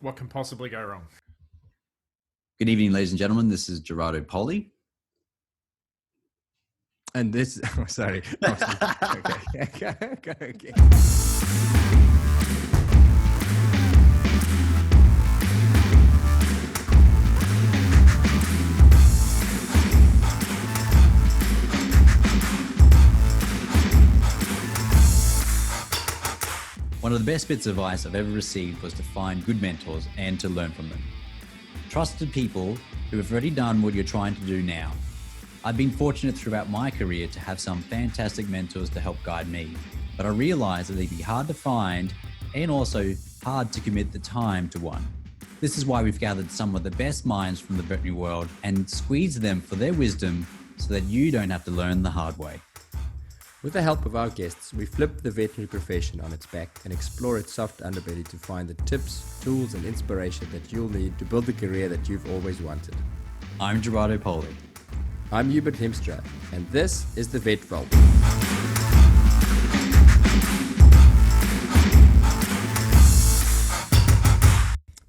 What can possibly go wrong? Good evening, ladies and gentlemen. This is Gerardo Poli. And this, sorry. Okay. One of the best bits of advice I've ever received was to find good mentors and to learn from them. Trusted people who have already done what you're trying to do now. I've been fortunate throughout my career to have some fantastic mentors to help guide me, but I realized that they'd be hard to find and also hard to commit the time to one. This is why we've gathered some of the best minds from the veterinary world and squeezed them for their wisdom so that you don't have to learn the hard way. With the help of our guests, we flip the veterinary profession on its back and explore its soft underbelly to find the tips, tools, and inspiration that you'll need to build the career that you've always wanted. I'm Gerardo Poli. I'm Hubert Hemstra, and this is the Vet Vault.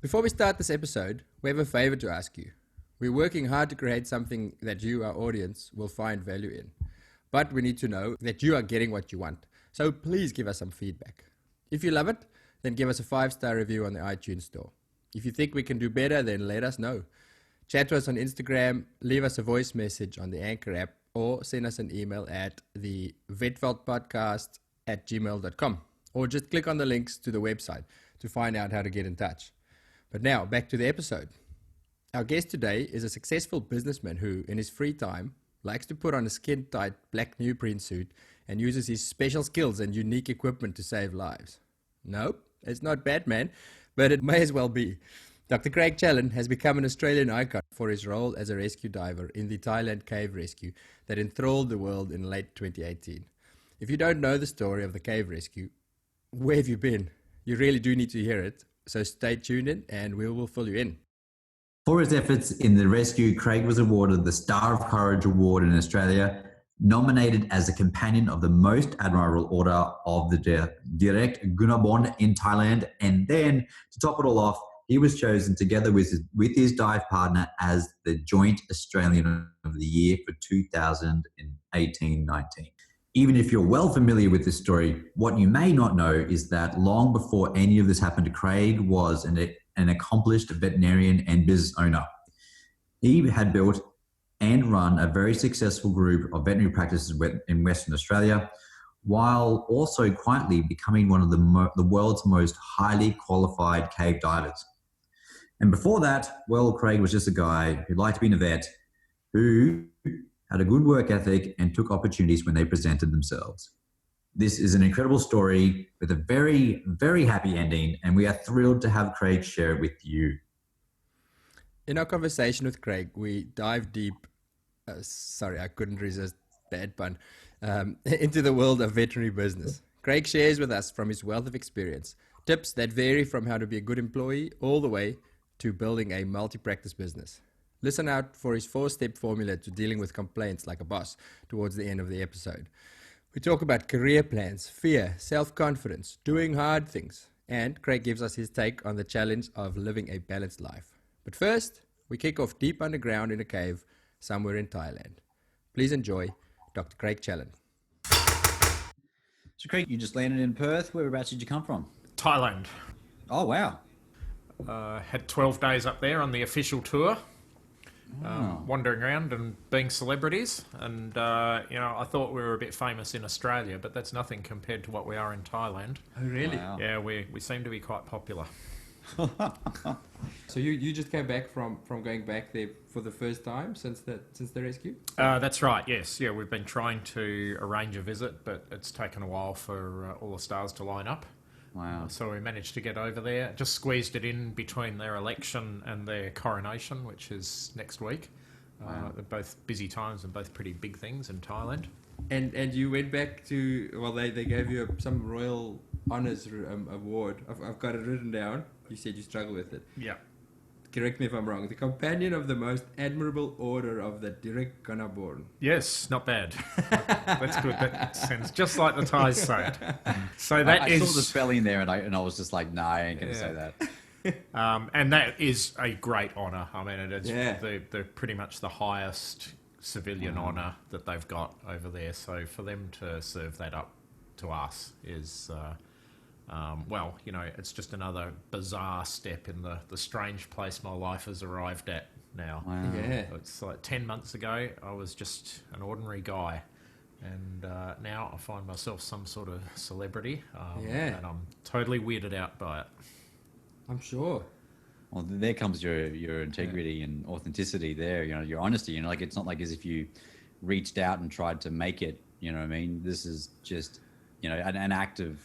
Before we start this episode, we have a favor to ask you. We're working hard to create something that you, our audience, will find value in. But we need to know that you are getting what you want. So please give us some feedback. If you love it, then give us a 5-star review on the iTunes store. If you think we can do better, then let us know. Chat to us on Instagram, leave us a voice message on the Anchor app, or send us an email at the vetveltpodcast@gmail.com. Or just click on the links to the website to find out how to get in touch. But now, back to the episode. Our guest today is a successful businessman who, in his free time, likes to put on a skin-tight black neoprene suit and uses his special skills and unique equipment to save lives. Nope, it's not Batman, but it may as well be. Dr. Craig Challen has become an Australian icon for his role as a rescue diver in the Thailand cave rescue that enthralled the world in late 2018. If you don't know the story of the cave rescue, where have you been? You really do need to hear it, so stay tuned in and we will fill you in. For his efforts in the rescue, Craig was awarded the Star of Courage Award in Australia, nominated as a companion of the Most Admirable Order of the Direkgunabhorn in Thailand, and then, to top it all off, he was chosen together with his dive partner as the Joint Australian of the Year for 2018-19. Even if you're well familiar with this story, what you may not know is that long before any of this happened, Craig was an accomplished veterinarian and business owner. He had built and run a very successful group of veterinary practices in Western Australia, while also quietly becoming one of the world's most highly qualified cave divers. And before that, well, Craig was just a guy who liked being a vet, who had a good work ethic and took opportunities when they presented themselves. This is an incredible story with a very, very happy ending, and we are thrilled to have Craig share it with you. In our conversation with Craig, we dive deep, I couldn't resist, bad pun, into the world of veterinary business. Craig shares with us from his wealth of experience, tips that vary from how to be a good employee all the way to building a multi-practice business. Listen out for his 4-step formula to dealing with complaints like a boss towards the end of the episode. We talk about career plans, fear, self-confidence, doing hard things, and Craig gives us his take on the challenge of living a balanced life. But first, we kick off deep underground in a cave somewhere in Thailand. Please enjoy Dr. Craig Challen. So Craig, you just landed in Perth. Whereabouts did you come from? Thailand. Oh, wow. Had 12 days up there on the official tour. Oh. Wandering around and being celebrities, and I thought we were a bit famous in Australia, but that's nothing compared to what we are in Thailand. Oh, really? Wow. Yeah, we seem to be quite popular. So you just came back from going back there for the first time since the rescue? That's right, yes. Yeah, we've been trying to arrange a visit, but it's taken a while for all the stars to line up. Wow. So we managed to get over there, just squeezed it in between their election and their coronation, which is next week. Wow. They're both busy times and both pretty big things in Thailand. And you went back to, well, they gave you some royal honours award. I've got it written down. You said you struggle with it. Yeah. Correct me if I'm wrong. The companion of the Most Admirable Order of the Direkgunabhorn. Yes, not bad. That's good. That sounds just like the Thais say it. So that I is... saw the spelling there, and I was just like, nah, I ain't going to say that. And that is a great honour. I mean, it's Yeah. they're pretty much the highest civilian honour that they've got over there. So for them to serve that up to us is, well, you know, it's just another bizarre step in the strange place my life has arrived at now. Wow. Yeah. It's like 10 months ago, I was just an ordinary guy. And now I find myself some sort of celebrity. Yeah. And I'm totally weirded out by it. I'm sure. Well, there comes your integrity and authenticity there, you know, your honesty, you know, like it's not like as if you reached out and tried to make it, you know what I mean? This is just, you know, an act of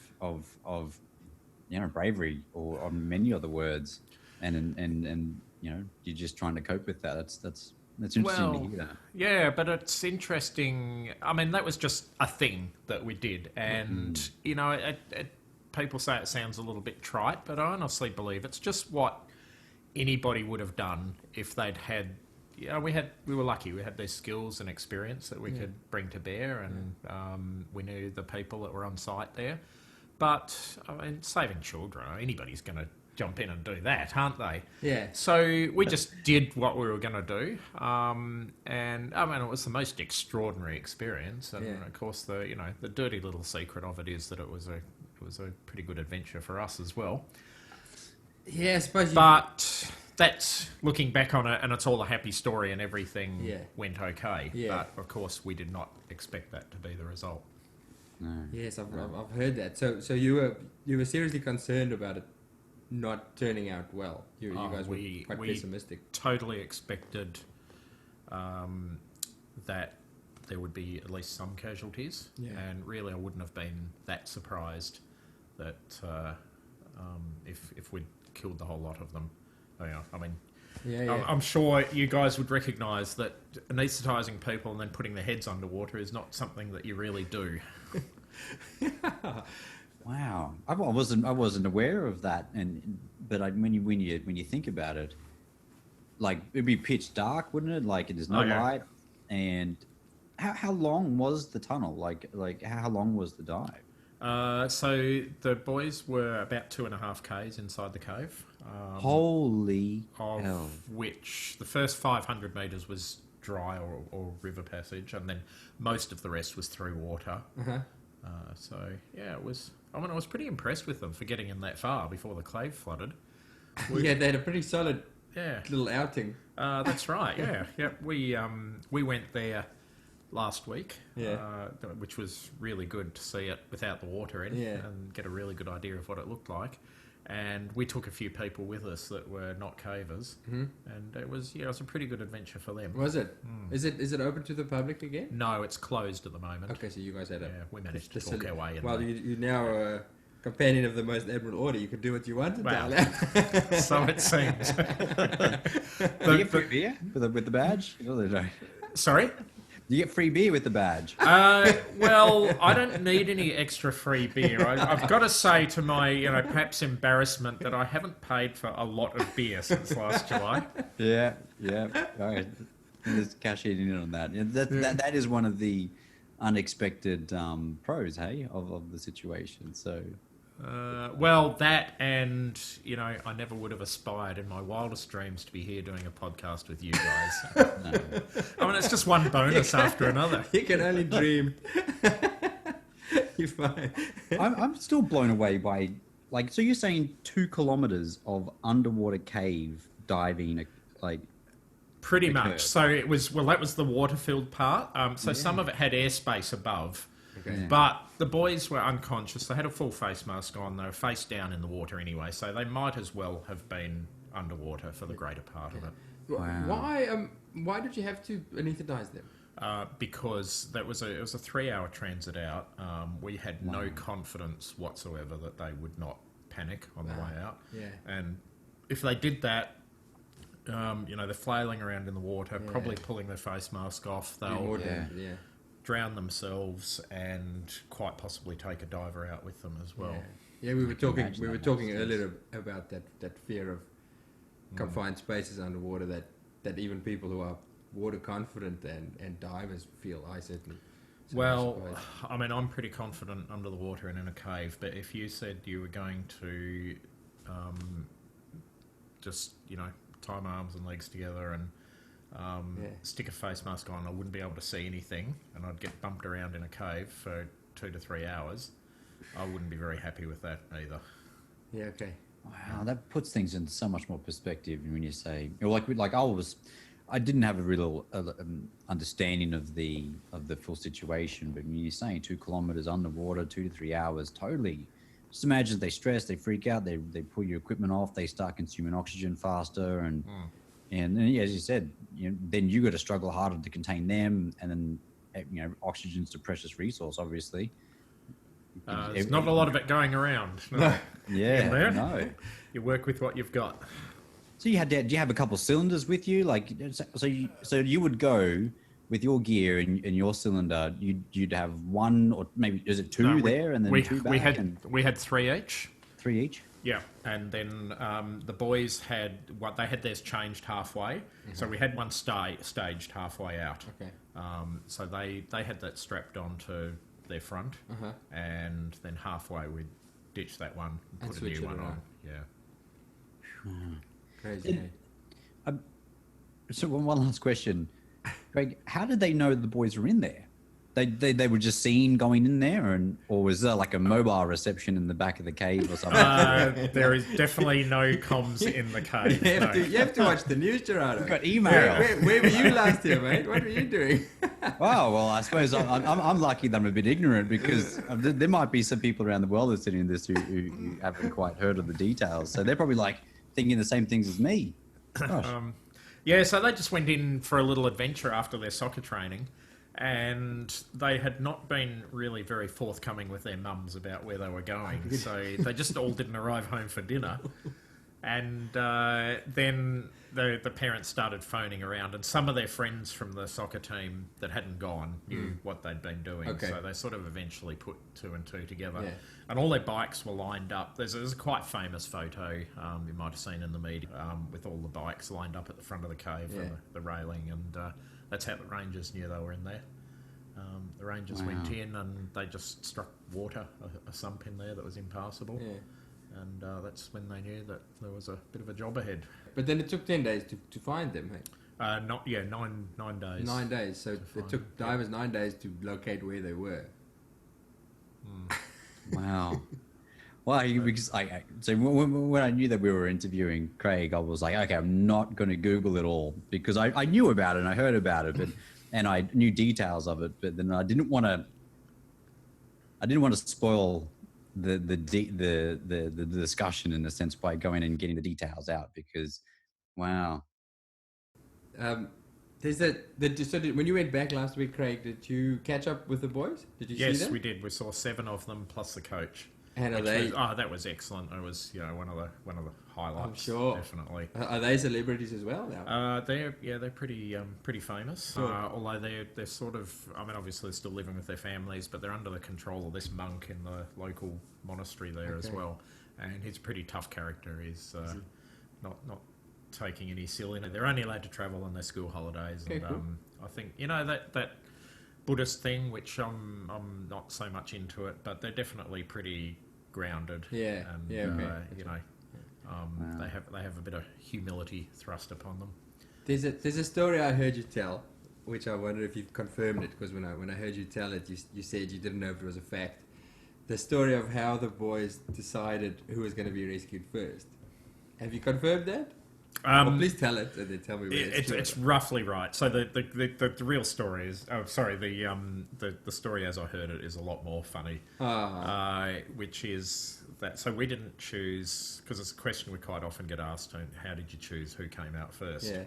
you know, bravery or many other words. And you know, you're just trying to cope with that. That's interesting to hear that. Yeah, but it's interesting. I mean, that was just a thing that we did. And, you know, people say it sounds a little bit trite, but I honestly believe it's just what anybody would have done if they'd had, you know, we were lucky. We had these skills and experience that we could bring to bear, and we knew the people that were on site there. But, I mean, saving children, anybody's going to jump in and do that, aren't they? Yeah. So we just did what we were going to do, and I mean it was the most extraordinary experience. And of course, the dirty little secret of it is that it was a pretty good adventure for us as well. Yeah, I suppose. But that's looking back on it, and it's all a happy story, and everything went okay. Yeah. But of course, we did not expect that to be the result. No. Yes, I've heard that. So you were seriously concerned about it not turning out well. You guys were quite pessimistic. Totally expected that there would be at least some casualties, and really I wouldn't have been that surprised that if we'd killed the whole lot of them. I mean, I'm sure you guys would recognise that anaesthetising people and then putting their heads underwater is not something that you really do. Wow, I wasn't aware of that, but when you think about it, like it'd be pitch dark, wouldn't it? Like there's no light, and how long was the tunnel? Like how long was the dive? So the boys were about 2.5 k's inside the cave. Holy hell! Which the first 500 metres was dry or river passage, and then most of the rest was through water. So yeah, it was. I mean, I was pretty impressed with them for getting in that far before the cave flooded. They had a pretty solid little outing. That's right. Yeah. We went there last week, which was really good to see it without the water in and get a really good idea of what it looked like. And we took a few people with us that were not cavers, and it was a pretty good adventure for them. Was it? Is it open to the public again? No, it's closed at the moment. Okay, so you guys had we managed to talk our way in. Well, you now are a companion of the Most Admirable Order. You can do what you want. Well, so it seems. Do you get free beer with the badge? Sorry? You get free beer with the badge. Well, I don't need any extra free beer. I've got to say, to my perhaps embarrassment, that I haven't paid for a lot of beer since last July. Yeah. All right. Just cash in on that. That is one of the unexpected pros, hey, of the situation. So. Well, that and, I never would have aspired in my wildest dreams to be here doing a podcast with you guys. No. I mean, it's just one bonus after another. You can only dream. You're fine. I'm still blown away by, so you're saying 2 kilometers of underwater cave diving, Pretty much. So it was, that was the water-filled part. Some of it had airspace above. Okay. But the boys were unconscious. They had a full face mask on. They were face down in the water anyway, so they might as well have been underwater for the greater part of it. Wow. Why did you have to anaesthetize them? Because it was a 3-hour transit out. We had no confidence whatsoever that they would not panic on the way out. Yeah. And if they did that, they're flailing around in the water, probably pulling their face mask off. They'll drown themselves and quite possibly take a diver out with them as well. Yeah, we were talking earlier about that fear of confined spaces underwater that even people who are water confident and divers feel. I certainly. Well, I mean, I'm pretty confident under the water and in a cave, but if you said you were going to just, tie my arms and legs together and stick a face mask on. I wouldn't be able to see anything, and I'd get bumped around in a cave for 2 to 3 hours. I wouldn't be very happy with that either. Yeah, okay. Wow, that puts things into so much more perspective when you say, I didn't have a real understanding of the full situation, but when you're saying 2 kilometers underwater, 2 to 3 hours, totally. Just imagine they stress, they freak out, they pull your equipment off, they start consuming oxygen faster, and as you said, then you got to struggle harder to contain them, and then oxygen's a precious resource, obviously. There's not a lot of it going around. No. Yeah, no. You work with what you've got. So did you have a couple cylinders with you? Like, so you would go with your gear and your cylinder. You'd have one, or maybe is it 2 there and then 2 back? We had 3 each. 3 each. Yeah, and then the boys had theirs changed halfway. So we had one staged halfway out. Okay. So they had that strapped onto their front, and then halfway we'd ditch that one and put a new one on. Yeah. Crazy. So one last question, Craig. How did they know the boys were in there? They were just seen going in there, or was there like a mobile reception in the back of the cave or something? There is definitely no comms in the cave. You have to watch the news, Gerardo. Got email. Where were you last year, mate? What were you doing? Wow, well, I suppose I'm lucky that I'm a bit ignorant, because there might be some people around the world listening to this who haven't quite heard of the details. So they're probably like thinking the same things as me. Gosh. Yeah, so they just went in for a little adventure after their soccer training, and they had not been really very forthcoming with their mums about where they were going. So they just all didn't arrive home for dinner. And then the parents started phoning around, and some of their friends from the soccer team that hadn't gone knew what they'd been doing. Okay. So they sort of eventually put 2 and 2 together. Yeah. And all their bikes were lined up. There's a quite famous photo you might have seen in the media with all the bikes lined up at the front of the cave and the railing, and that's how the rangers knew they were in there. The rangers went in and they just struck water, a sump in there that was impassable. Yeah. And that's when they knew that there was a bit of a job ahead. But then it took 10 days to find them, hey? 9 days. 9 days. So it took divers 9 days to locate where they were. Wow. Well, because so when I knew that we were interviewing Craig, I was like, okay, I'm not going to Google it all, because I knew about it and I heard about it, and I knew details of it, but then I didn't want to spoil the discussion in a sense by going and getting the details out, because wow. So when you went back last week, Craig, did you catch up with the boys? Did you see them? Yes, we did. We saw 7 of them plus the coach. And that was excellent. It was one of the highlights. I'm sure, definitely. Are they celebrities as well now? They're pretty famous. Sure. Although they're sort of, obviously they're still living with their families, but they're under the control of this monk in the local monastery there as well. And he's a pretty tough character. He's not taking any silly. They're only allowed to travel on their school holidays, and cool. I think that Buddhist thing, which I'm not so much into it, but they're definitely pretty grounded. Yeah, and yeah, okay. They have a bit of humility thrust upon them. There's a story I heard you tell, which I wonder if you've confirmed it, because when I heard you tell it, you said you didn't know if it was a fact. The story of how the boys decided who was going to be rescued first. Have you confirmed that? Well, please tell it, and then tell me where it's roughly right. So the real story is, the story as I heard it is a lot more funny, which is that, so we didn't choose, because it's a question we quite often get asked, how did you choose who came out first? Yeah.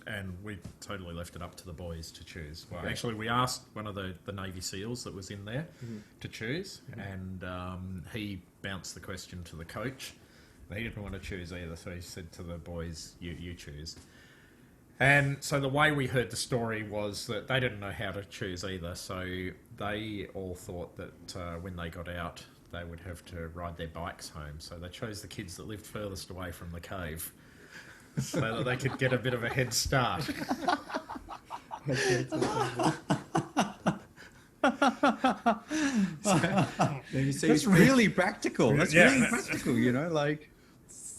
And we totally left it up to the boys to choose. Well, actually, we asked one of the Navy SEALs that was in there to choose, and he bounced the question to the coach. He didn't want to choose either, so he said to the boys, you choose. And so the way we heard the story was that they didn't know how to choose either, so they all thought that when they got out, they would have to ride their bikes home. So they chose the kids that lived furthest away from the cave so that they could get a bit of a head start. That's really practical. That's really practical, like...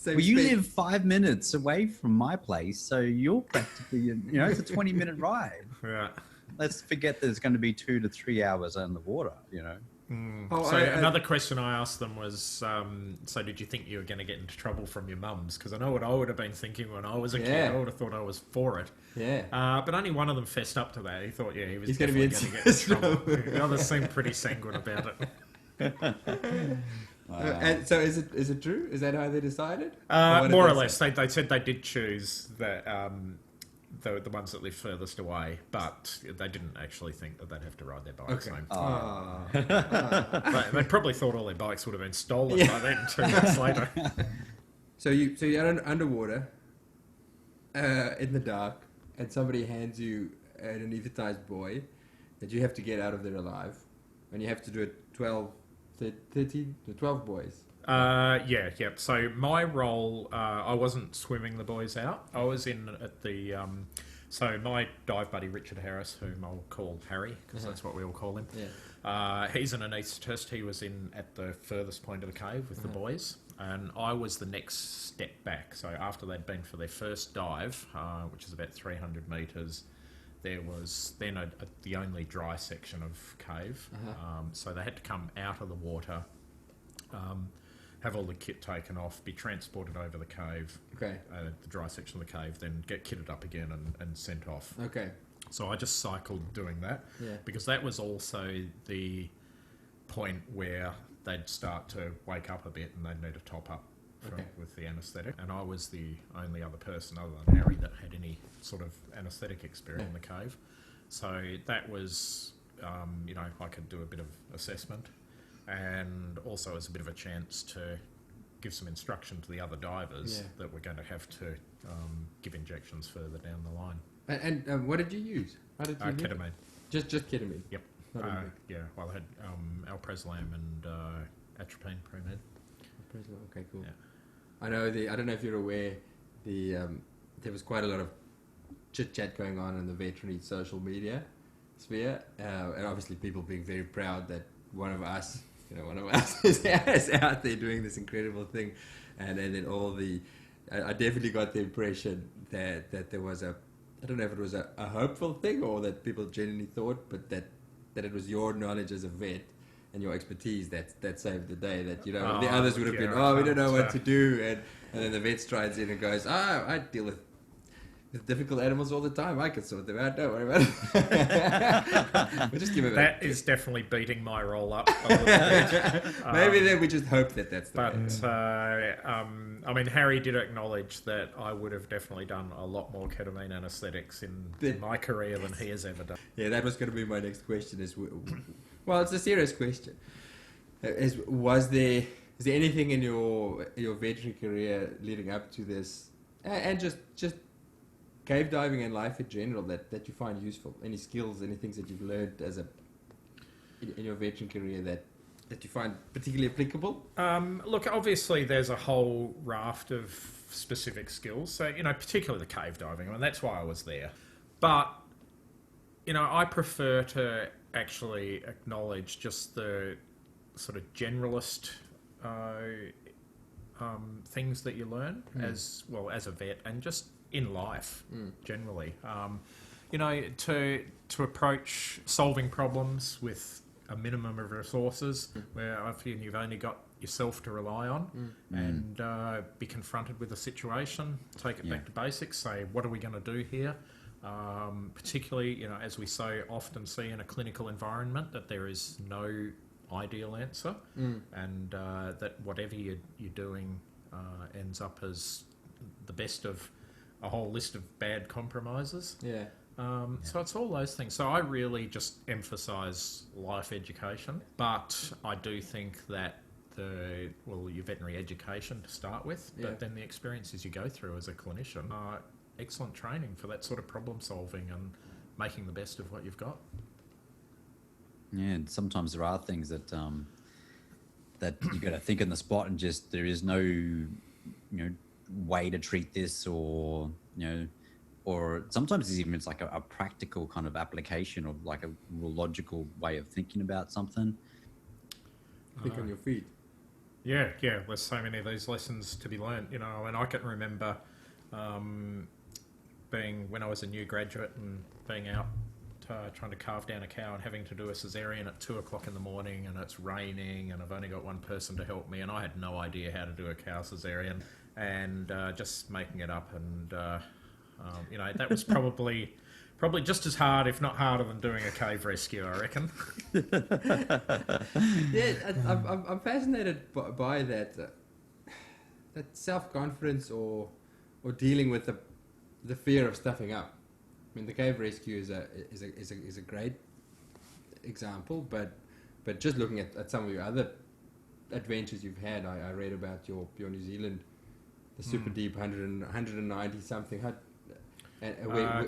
Well, you live 5 minutes away from my place, so you're practically, it's a 20-minute ride. Yeah. Let's forget that it's going to be 2 to 3 hours on the water, So another question I asked them was, so did you think you were going to get into trouble from your mums? Because I know what I would have been thinking when I was a kid. I would have thought I was for it. Yeah. But only one of them fessed up to that. He thought, he was going to get in trouble. The others seemed pretty sanguine about it. And so is it true? Is that how they decided? More or less. They said they did choose the ones that live furthest away, but they didn't actually think that they'd have to ride their bikes home. They probably thought all their bikes would have been stolen by then, 2 months later. So you're underwater, in the dark, and somebody hands you an anesthetized boy that you have to get out of there alive, and you have to do it 12 boys. Yeah. So my role, I wasn't swimming the boys out. I was in at the... so my dive buddy, Richard Harris, whom I'll call Harry, because that's what we all call him. Yeah. He's an anaesthetist. He was in at the furthest point of the cave with the boys, and I was the next step back. So after they'd been for their first dive, which is about 300 metres, there was then the only dry section of cave. So they had to come out of the water, have all the kit taken off, be transported over the cave, the dry section of the cave, then get kitted up again and sent off. Okay. So I just cycled doing that, because that was also the point where they'd start to wake up a bit and they'd need a top up with the anaesthetic. And I was the only other person other than Harry that had any sort of anaesthetic experience in the cave. So that was, I could do a bit of assessment, and also as a bit of a chance to give some instruction to the other divers that we're going to have to give injections further down the line. And what did you use? How did you ketamine. Just ketamine? Yep. Well, I had alprazolam and atropine pre-med. Okay, cool. Yeah. I don't know if you're aware, there was quite a lot of chit-chat going on in the veterinary social media sphere, and obviously people being very proud that one of us is out there doing this incredible thing, and then I definitely got the impression that there was I don't know if it was a hopeful thing or that people genuinely thought, but that it was your knowledge as a vet and your expertise that saved the day. That the others would have been, we don't know what to do, and then the vet strides in and goes, I deal with difficult animals all the time. I can sort them out. Don't worry about it. We'll just give it that is definitely beating my role up a little bit. Maybe then we just hope that's the way. Harry did acknowledge that I would have definitely done a lot more ketamine anaesthetics in my career than he has ever done. Yeah, that was going to be my next question. Well, it's a serious question. Was there anything in your veterinary career leading up to this, and just cave diving and life in general that you find useful? Any skills, any things that you've learned in your veterinary career that you find particularly applicable? Look, obviously there's a whole raft of specific skills. So, particularly the cave diving. That's why I was there. But, I prefer to actually acknowledge just the sort of generalist things that you learn as well as a vet, and just in life generally. To approach solving problems with a minimum of resources, where often you've only got yourself to rely on, and be confronted with a situation, take it back to basics, say, what are we going to do here? Particularly, as we so often see in a clinical environment, that there is no ideal answer, and that whatever you're doing ends up as the best of a whole list of bad compromises. So it's all those things. So I really just emphasise life education, but I do think that your veterinary education to start with, but then the experiences you go through as a clinician are excellent training for that sort of problem solving and making the best of what you've got. Yeah, and sometimes there are things that you got to think on the spot, and just there is no way to treat this, or or sometimes it's like a practical kind of application of like a real logical way of thinking about something. Think on your feet. Yeah, yeah. There's so many of these lessons to be learnt, you know. And I can remember um, being when I was a new graduate and being out trying to carve down a cow and having to do a cesarean at 2 o'clock in the morning, and it's raining, and I've only got one person to help me, and I had no idea how to do a cow cesarean, and just making it up, and you know, that was probably just as hard, if not harder, than doing a cave rescue, I reckon. Yeah, I'm fascinated by that that self-confidence or dealing with the fear of stuffing up. I mean, the cave rescue is a great example, but just looking at some of your other adventures you've had, I read about your New Zealand, the super deep 190 something. And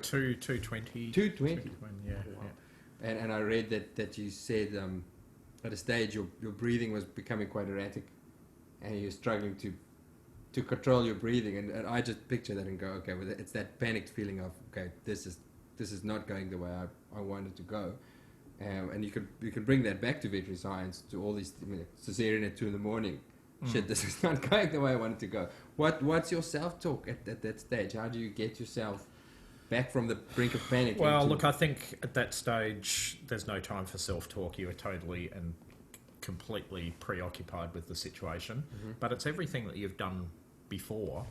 220. 220. Yeah, Wow. yeah. And I read that you said at a stage your breathing was becoming quite erratic, and you're struggling to control your breathing, and I just picture that and go, okay, well, it's that panicked feeling of, okay, this is not going the way I wanted to go, and you can bring that back to veterinary science, to all these, I mean, cesarean at 2 a.m. Shit, this is not going the way I wanted to go. What's your self-talk at that stage? How do you get yourself back from the brink of panic? Well, look, I think at that stage there's no time for self-talk. You are totally and completely preoccupied with the situation, but it's everything that you've done before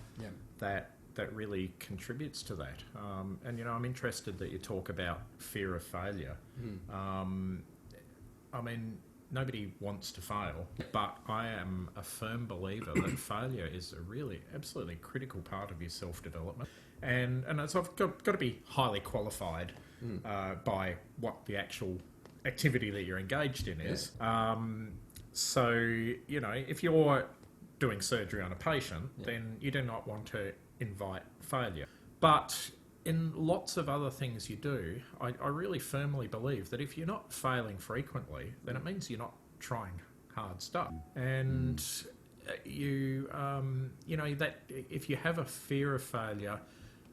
that really contributes to that. And you know, I'm interested that you talk about fear of failure. I mean, nobody wants to fail, but I am a firm believer that failure is a really absolutely critical part of your self-development, and it's got to be highly qualified by what the actual activity that you're engaged in is. So, you know, if you're doing surgery on a patient, then you do not want to invite failure. But in lots of other things you do, I really firmly believe that if you're not failing frequently, then it means you're not trying hard stuff. And you know, that if you have a fear of failure,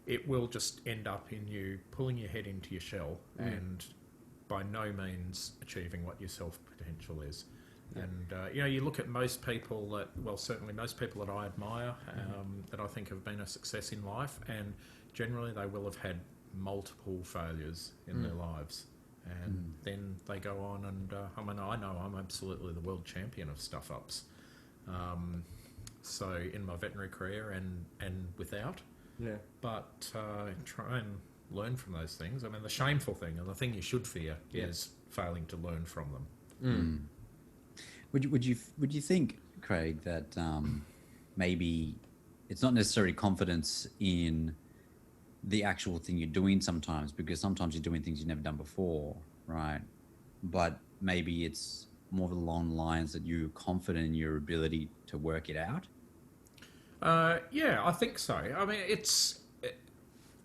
it will just end up in you pulling your head into your shell and by no means achieving what your self potential is. And you know, you look at most people that, well, certainly most people that I admire, that I think have been a success in life, and generally they will have had multiple failures in their lives, and then they go on and I mean, I know I'm absolutely the world champion of stuff ups. So in my veterinary career and without, but try and learn from those things. I mean, the shameful thing and the thing you should fear is failing to learn from them. Would you think, Craig, that maybe it's not necessarily confidence in the actual thing you're doing sometimes, because sometimes you're doing things you've never done before, right? But maybe it's more along the lines that you're confident in your ability to work it out? Yeah, I think so. I mean,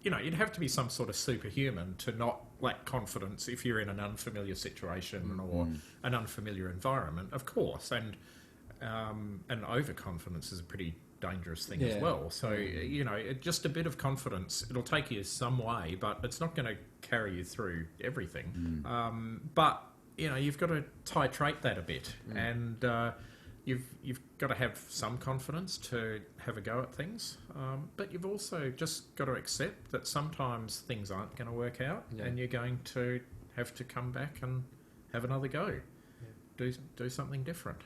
you know, you'd have to be some sort of superhuman to not lack confidence if you're in an unfamiliar situation or an unfamiliar environment, of course. And overconfidence is a pretty dangerous thing as well. So, you know, just a bit of confidence, it'll take you some way, but it's not going to carry you through everything. But, you know, you've got to titrate that a bit. And you've got to have some confidence to have a go at things, but you've also just got to accept that sometimes things aren't going to work out, and you're going to have to come back and have another go, do something different.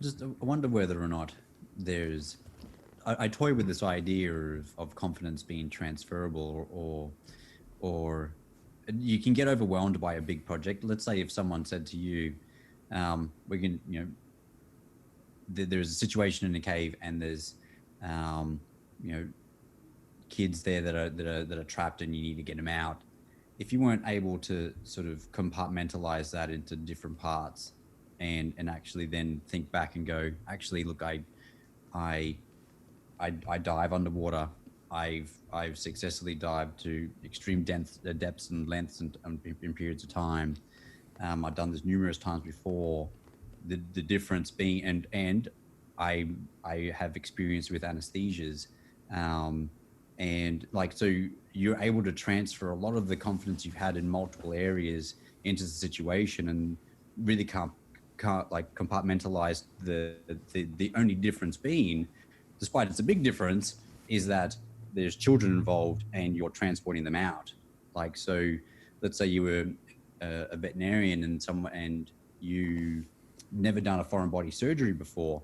Just I wonder whether or not there's... I toy with this idea of confidence being transferable, or you can get overwhelmed by a big project. Let's say if someone said to you, we can, you know, there's a situation in a cave and there's you know, kids there that are trapped and you need to get them out. If you weren't able to sort of compartmentalize that into different parts and actually then think back and go, actually, look, I dive underwater. I've successfully dived to extreme depths and lengths and in periods of time. I've done this numerous times before. The difference being, and I have experience with anesthesias, and like, so you're able to transfer a lot of the confidence you've had in multiple areas into the situation and really can't compartmentalized the only difference being, despite it's a big difference, is that there's children involved and you're transporting them out. Like, so let's say you were a veterinarian and you never done a foreign body surgery before,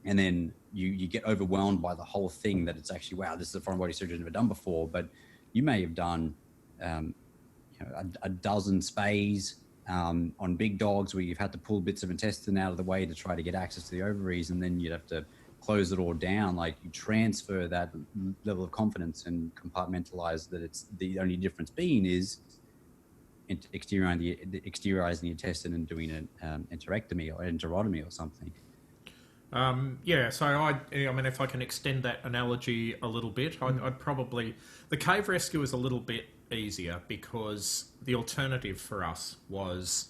and then you get overwhelmed by the whole thing, that it's actually, wow, this is a foreign body surgery I've never done before. But you may have done a dozen spays on big dogs where you've had to pull bits of intestine out of the way to try to get access to the ovaries, and then you'd have to close it all down. Like, you transfer that level of confidence and compartmentalize that it's the only difference being is exteriorizing the intestine and doing an enterectomy or enterotomy or something. So I mean, if I can extend that analogy a little bit, I'd probably, the cave rescue is a little bit easier because the alternative for us was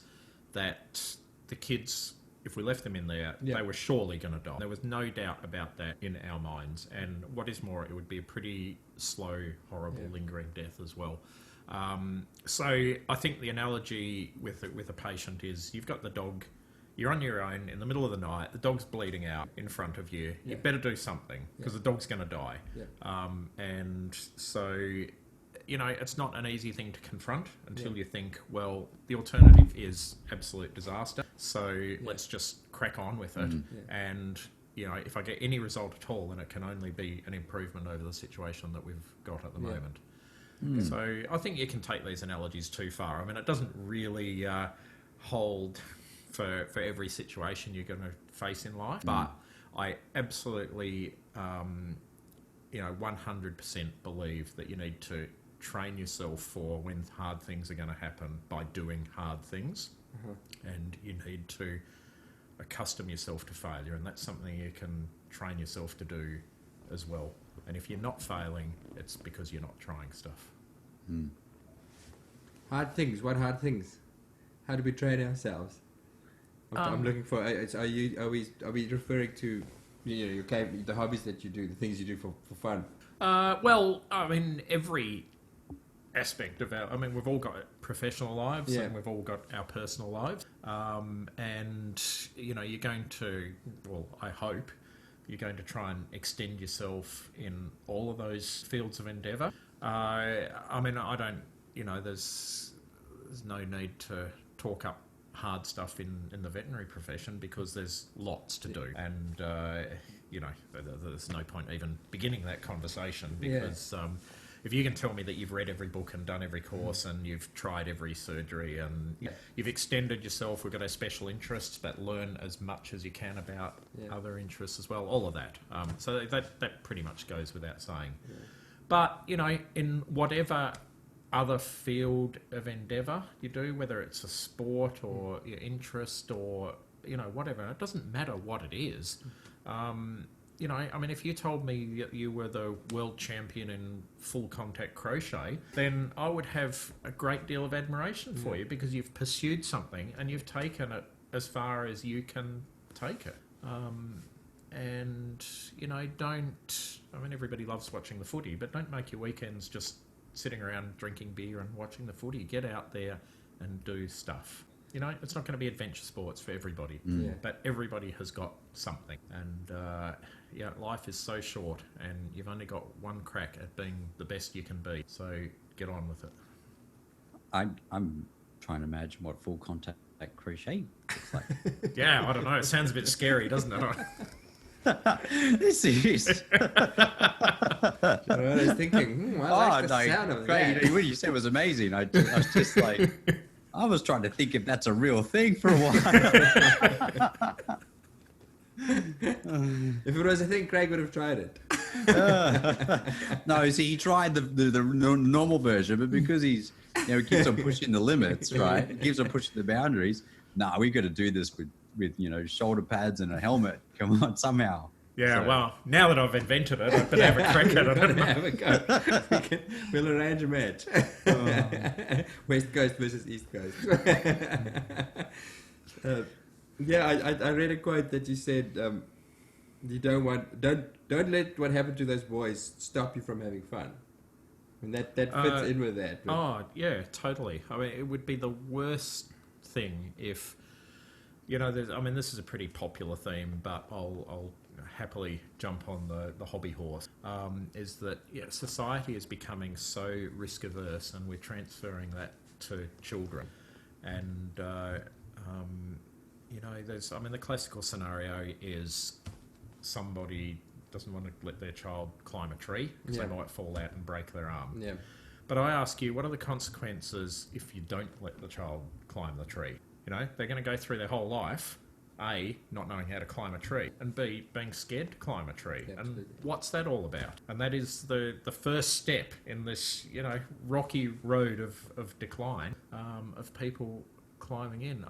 that the kids, if we left them in there, they were surely going to die. There was no doubt about that in our minds. And what is more, it would be a pretty slow, horrible, lingering death as well. So I think the analogy with a patient is, you've got the dog, you're on your own in the middle of the night, the dog's bleeding out in front of you. You better do something because the dog's going to die. And so, you know, it's not an easy thing to confront until you think, well, the alternative is absolute disaster. So let's just crack on with it. And, you know, if I get any result at all, then it can only be an improvement over the situation that we've got at the moment. So I think you can take these analogies too far. I mean, it doesn't really hold for every situation you're going to face in life, but I absolutely, 100% believe that you need to train yourself for when hard things are going to happen by doing hard things, and you need to accustom yourself to failure, and that's something you can train yourself to do as well. And if you're not failing, it's because you're not trying stuff. Hard things. What hard things? How do we train ourselves? I'm looking for. Are we referring to, the hobbies that you do, the things you do for fun? Well, I mean, every aspect of we've all got professional lives and we've all got our personal lives. And you're going to, well, I hope you're going to try and extend yourself in all of those fields of endeavour. I mean, I don't, there's no need to talk up hard stuff in the veterinary profession because there's lots to do, and there's no point even beginning that conversation because if you can tell me that you've read every book and done every course and you've tried every surgery and you've extended yourself, we've got our special interests that learn as much as you can about other interests as well, all of that. So that pretty much goes without saying. But, in whatever other field of endeavour you do, whether it's a sport or your interest or, whatever, it doesn't matter what it is. I mean, if you told me that you were the world champion in full contact crochet, then I would have a great deal of admiration for you because you've pursued something and you've taken it as far as you can take it. And, everybody loves watching the footy, but don't make your weekends just sitting around drinking beer and watching the footy. Get out there and do stuff. It's not going to be adventure sports for everybody, but everybody has got something. And, life is so short and you've only got one crack at being the best you can be. So get on with it. I'm trying to imagine what full contact crochet looks like. Yeah, I don't know. It sounds a bit scary, doesn't it? This is. I was thinking, I like the sound of that. What you said was amazing. I was just like, I was trying to think if that's a real thing for a while. If it was a thing, Craig would have tried it. No, see, he tried the normal version, but because he keeps on pushing the limits, right? He keeps on pushing the boundaries. Nah, we got to do this with shoulder pads and a helmet. Come on, somehow. Yeah, so. Well, now that I've invented it, I better have a crack at it. Have a go. We'll arrange a match. West Coast versus East Coast. I read a quote that you said, you don't let what happened to those boys stop you from having fun. And that fits in with that. But. Oh, yeah, totally. I mean, it would be the worst thing if this is a pretty popular theme, but I'll happily jump on the hobby horse. Is that society is becoming so risk averse, and we're transferring that to children, and the classical scenario is somebody doesn't want to let their child climb a tree because they might fall out and break their arm. Yeah. But I ask you, what are the consequences if you don't let the child climb the tree? They're going to go through their whole life, A, not knowing how to climb a tree, and B, being scared to climb a tree. Yeah, and what's that all about? And that is the first step in this, rocky road of decline, of people climbing in.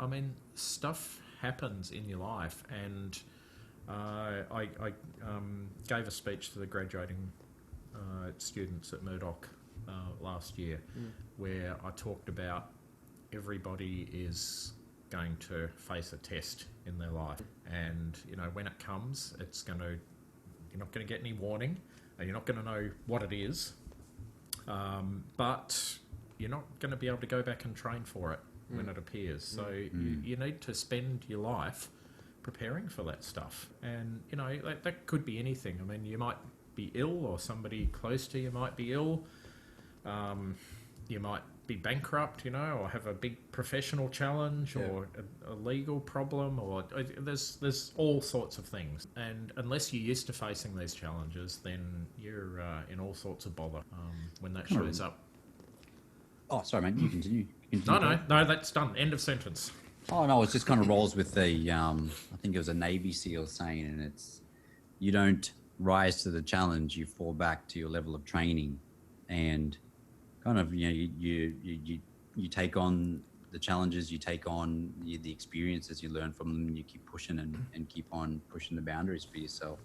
Stuff happens in your life, and I gave a speech to the graduating students at Murdoch last year, where I talked about everybody is going to face a test in their life, and when it comes, you're not going to get any warning, and you're not going to know what it is, but you're not going to be able to go back and train for it when it appears. So you need to spend your life preparing for that stuff, and that could be anything. You might be ill, or somebody close to you might be ill. You might be bankrupt, or have a big professional challenge, or a legal problem, or there's all sorts of things. And unless you're used to facing these challenges, then you're in all sorts of bother when that shows up. Oh, sorry, mate. You continue. No, that's done. End of sentence. Oh no, it just kind of rolls with the. I think it was a Navy SEAL saying, and it's, you don't rise to the challenge, you fall back to your level of training, and kind of you take on the challenges, you take on the experiences, you learn from them, and you keep pushing and keep on pushing the boundaries for yourself.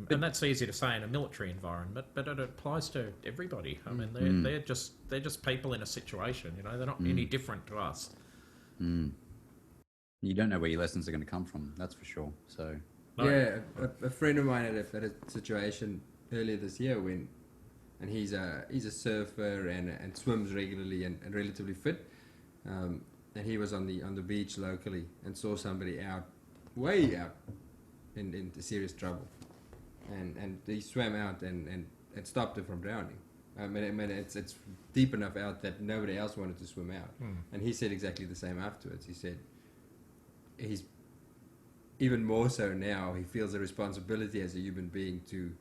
And that's easy to say in a military environment, but it applies to everybody. They're just people in a situation. They're not any different to us. You don't know where your lessons are going to come from. That's for sure. So a friend of mine had a situation earlier this year and he's a surfer and swims regularly and relatively fit, and he was on the beach locally and saw somebody way out in serious trouble, and he swam out and stopped it from drowning. It's deep enough out that nobody else wanted to swim out, and he said exactly the same afterwards. He said he's even more so now. He feels a responsibility as a human being to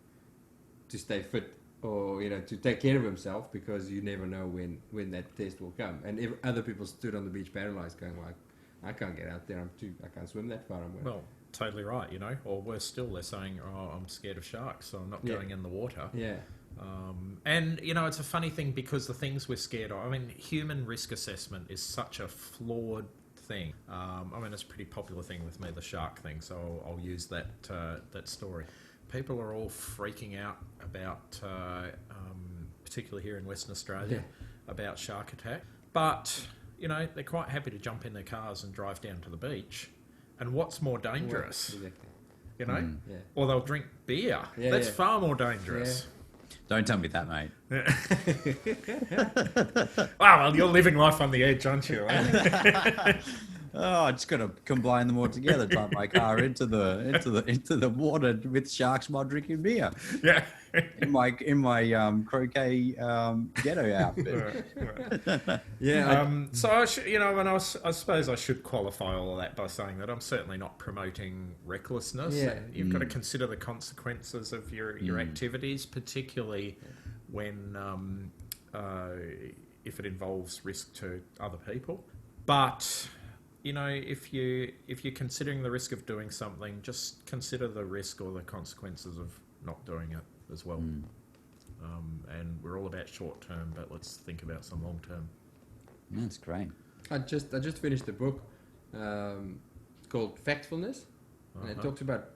stay fit, or to take care of himself, because you never know when that test will come. And if other people stood on the beach paralyzed, going, well, I can't get out there. I can't swim that far. Well, totally right. Or worse still, they're saying, oh, I'm scared of sharks, so I'm not going in the water. Yeah. And it's a funny thing, because the things we're scared of, human risk assessment is such a flawed thing. It's a pretty popular thing with me, the shark thing, so I'll use that story. People are all freaking out about, particularly here in Western Australia, about shark attack. But, they're quite happy to jump in their cars and drive down to the beach. And what's more dangerous? Or they'll drink beer. That's far more dangerous. Don't tell me that, mate. Wow, well, you're living life on the edge, aren't you? Oh, I just got to combine them all together. Drive my car into the water with sharks while drinking beer. Yeah. In my croquet ghetto outfit. So I suppose I should qualify all of that by saying that I'm certainly not promoting recklessness. Yeah. You've got to consider the consequences of your activities, particularly when if it involves risk to other people. But if you're considering the risk of doing something, just consider the risk or the consequences of not doing it as well. And we're all about short term, but let's think about some long term. That's great. I just finished a book called Factfulness, and it talks about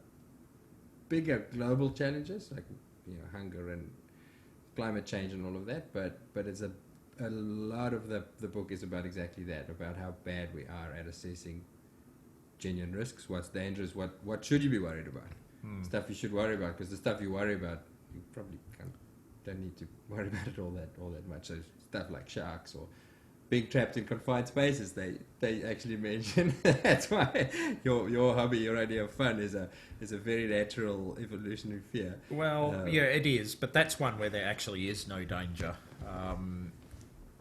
bigger global challenges like hunger and climate change and all of that. But it's a lot of the book is about exactly that, about how bad we are at assessing genuine risks, what's dangerous, what should you be worried about, stuff you should worry about, because the stuff you worry about, you probably don't need to worry about it all that much. So stuff like sharks or being trapped in confined spaces. They actually mention that's why your hobby, your idea of fun, is a very natural evolutionary fear. Well, yeah, it is, but that's one where there actually is no danger.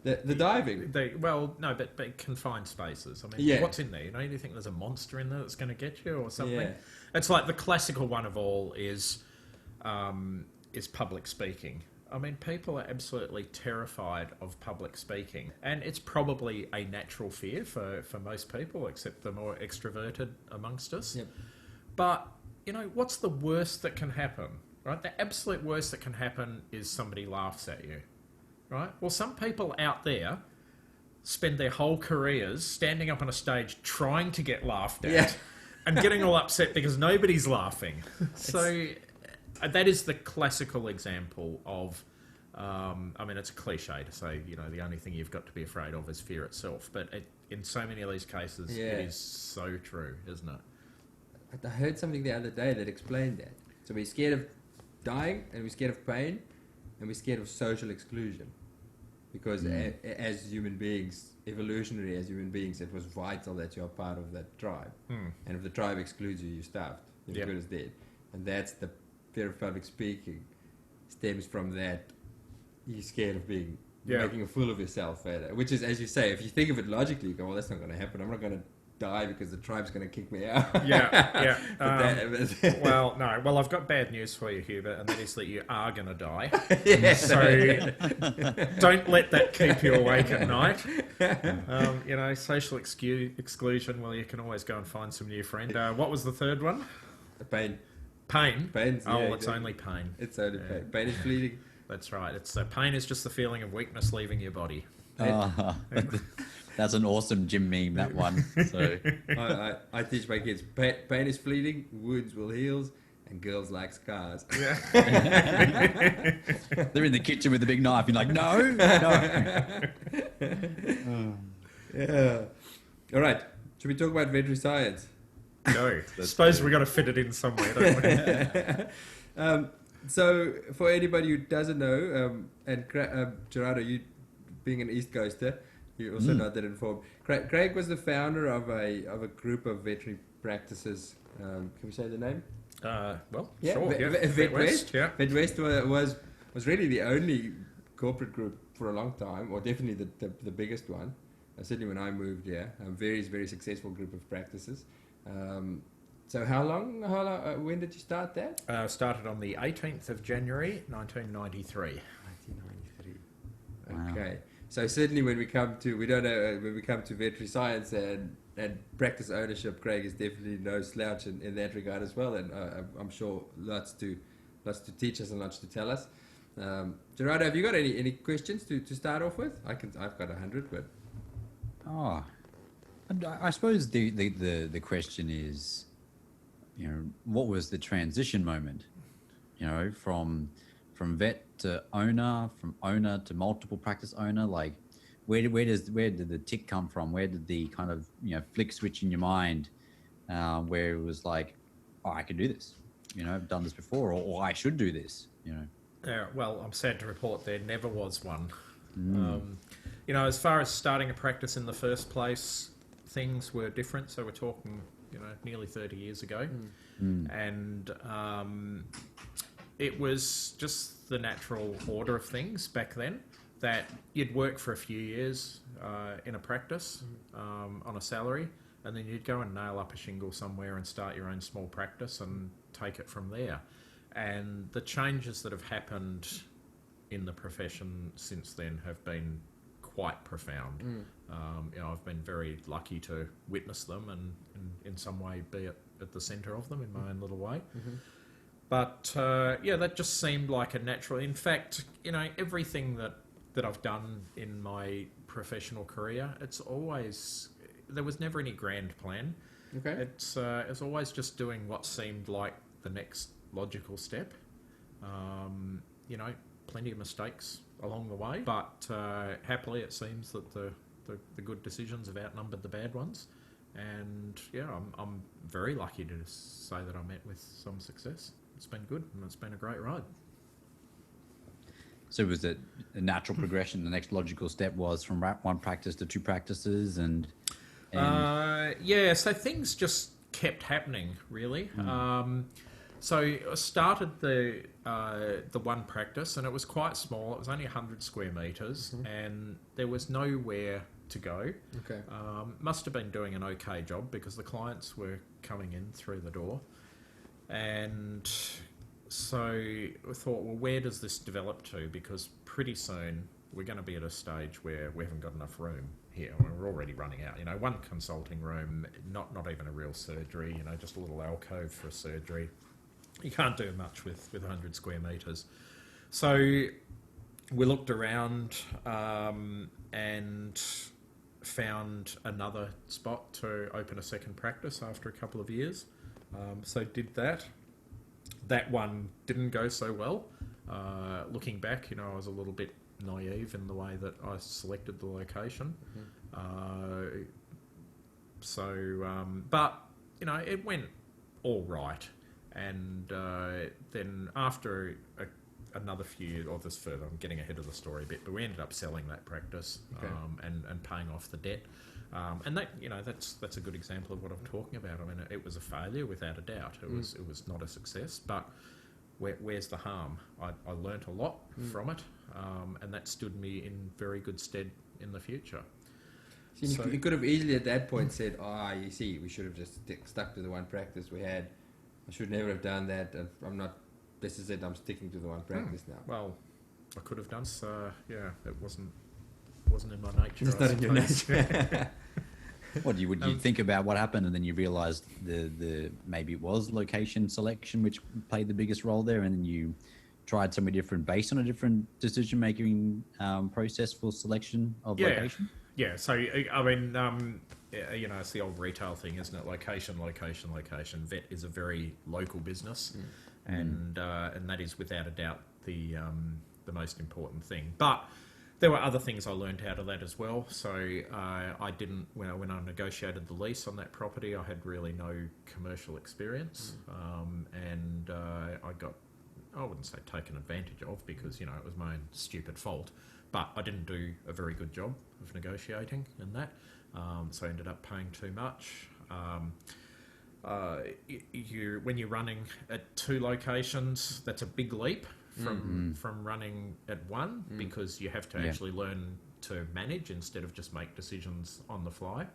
The diving. But confined spaces. I mean, Yeah. what's in there? Do you think there's a monster in there that's going to get you or something? Yeah. It's like the classical one of all is public speaking. I mean, people are absolutely terrified of public speaking, and it's probably a natural fear for most people, except the more extroverted amongst us. Yep. But, what's the worst that can happen, right? The absolute worst that can happen is somebody laughs at you, right? Well, some people out there spend their whole careers standing up on a stage trying to get laughed at Yeah. and getting all upset because nobody's laughing. So that is the classical example of, it's a cliche to say, the only thing you've got to be afraid of is fear itself. But in so many of these cases, it is so true, isn't it? I heard something the other day that explained that. So we're scared of dying, and we're scared of pain, and we're scared of social exclusion. Because as human beings, evolutionary as human beings, it was vital that you're part of that tribe. And if the tribe excludes you, you're starved. You're good as dead. And that's the fear of public speaking stems from that. You're scared of making a fool of yourself, which is, as you say, if you think of it logically, you go, well, that's not going to happen. I'm not going to die because the tribe's going to kick me out. Yeah. Well, no. Well, I've got bad news for you, Hubert, and that is that you are going to die. So don't let that keep you awake at night. Social exclusion, well, you can always go and find some new friend. What was the third one? Pain. Pain? Pain's, it's only pain. It's only pain. Pain is fleeting. That's right. Pain is just the feeling of weakness leaving your body. That's an awesome gym meme, that one. So I teach my kids, pain is fleeting, wounds will heal, and girls like scars. Yeah. They're in the kitchen with a big knife. You're like, no. Yeah. All right. Should we talk about veterinary science? No. Suppose we've got to fit it in somewhere, don't we? So, for anybody who doesn't know, and Gerardo, you being an East Coaster, you're also not that informed. Craig was the founder of a group of veterinary practices. Can we say the name? Sure. Vet West. Yeah. Vet West was really the only corporate group for a long time, or definitely the biggest one. Certainly when I moved here, very very successful group of practices. So how long? When did you start that? Started on the 18th of January, 1993. 1993. Okay. So certainly when we come to veterinary science and practice ownership, Craig is definitely no slouch in that regard as well, and I'm sure lots to teach us and lots to tell us. Gerardo, have you got any questions to start off with? I've got 100, but I suppose the question is, what was the transition moment? From vet to owner, from owner to multiple practice owner. Like, where did the tick come from? Where did the kind of flick switch in your mind, where it was like, oh, I can do this. I've done this before, or I should do this. Well, I'm sad to report there never was one. As far as starting a practice in the first place, things were different. So we're talking, nearly 30 years ago. And it was just the natural order of things back then that you'd work for a few years in a practice on a salary, and then you'd go and nail up a shingle somewhere and start your own small practice and take it from there. And the changes that have happened in the profession since then have been quite profound. I've been very lucky to witness them and in some way be at the centre of them in my own little way. But that just seemed like a natural. In fact, everything that I've done in my professional career, there was never any grand plan. okay. It's always just doing what seemed like the next logical step. Plenty of mistakes along the way, but happily it seems that the good decisions have outnumbered the bad ones. And I'm very lucky to say that I met with some success. It's been good and it's been a great ride. So was it a natural progression? The next logical step was from one practice to two practices, and yeah, so things just kept happening, really. So I started the one practice, and it was quite small. It was only 100 square meters, and there was nowhere to go. Okay. Must have been doing an okay job because the clients were coming in through the door. And so I thought, well, where does this develop to? Because pretty soon we're going to be at a stage where we haven't got enough room here. We're already running out. You know, one consulting room, not even a real surgery, you know, just a little alcove for a surgery. You can't do much with 100 square metres. So we looked around and found another spot to open a second practice after a couple of years. So did that. That one didn't go so well. Looking back, you know, I was a little bit naive in the way that I selected the location. But, you know, it went all right. And then after another few, or this further, I'm getting ahead of the story a bit, but we ended up selling that practice and paying off the debt. And that, you know, that's a good example of what I'm talking about. I mean, it was a failure without a doubt. It was not a success, but where's the harm? I learnt a lot from it, and that stood me in very good stead in the future. So you could have easily at that point said, you see, we should have just stuck to the one practice we had. I should never have done that. I'm not, this is it, I'm sticking to the one practice now. Well, I could have done so. Yeah, it wasn't in my nature. It's not in your nature. What you think about what happened, and then you realised the maybe it was location selection which played the biggest role there, and then you tried something different based on a different decision making process for selection of location. Yeah. So I mean, you know, it's the old retail thing, isn't it? Location, location, location. Vet is a very local business, and that is without a doubt the most important thing. But there were other things I learned out of that as well. So I didn't, when I negotiated the lease on that property, I had really no commercial experience, and I wouldn't say taken advantage of, because, you know, it was my own stupid fault, but I didn't do a very good job of negotiating in that, so I ended up paying too much. When you're running at two locations, that's a big leap from running at one, because you have to actually learn to manage instead of just make decisions on the fly.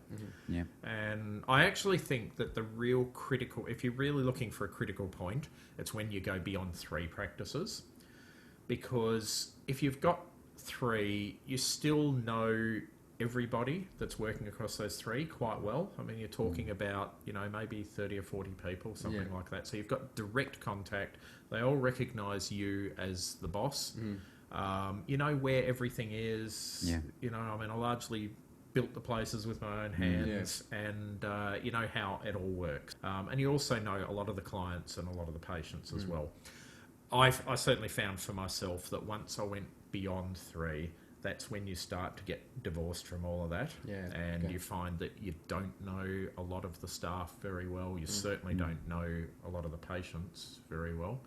Yeah. And I actually think that the real critical, if you're really looking for a critical point, it's when you go beyond three practices, because if you've got three, you still know everybody that's working across those three quite well. I mean, you're talking about, you know, maybe 30 or 40 people, something like that. So you've got direct contact. They all recognise you as the boss. You know where everything is. Yeah. You know, I mean, I largely built the places with my own hands, and you know how it all works. And you also know a lot of the clients and a lot of the patients as well. I certainly found for myself that once I went beyond three, that's when you start to get divorced from all of that, and you find that you don't know a lot of the staff very well. You certainly don't know a lot of the patients very well.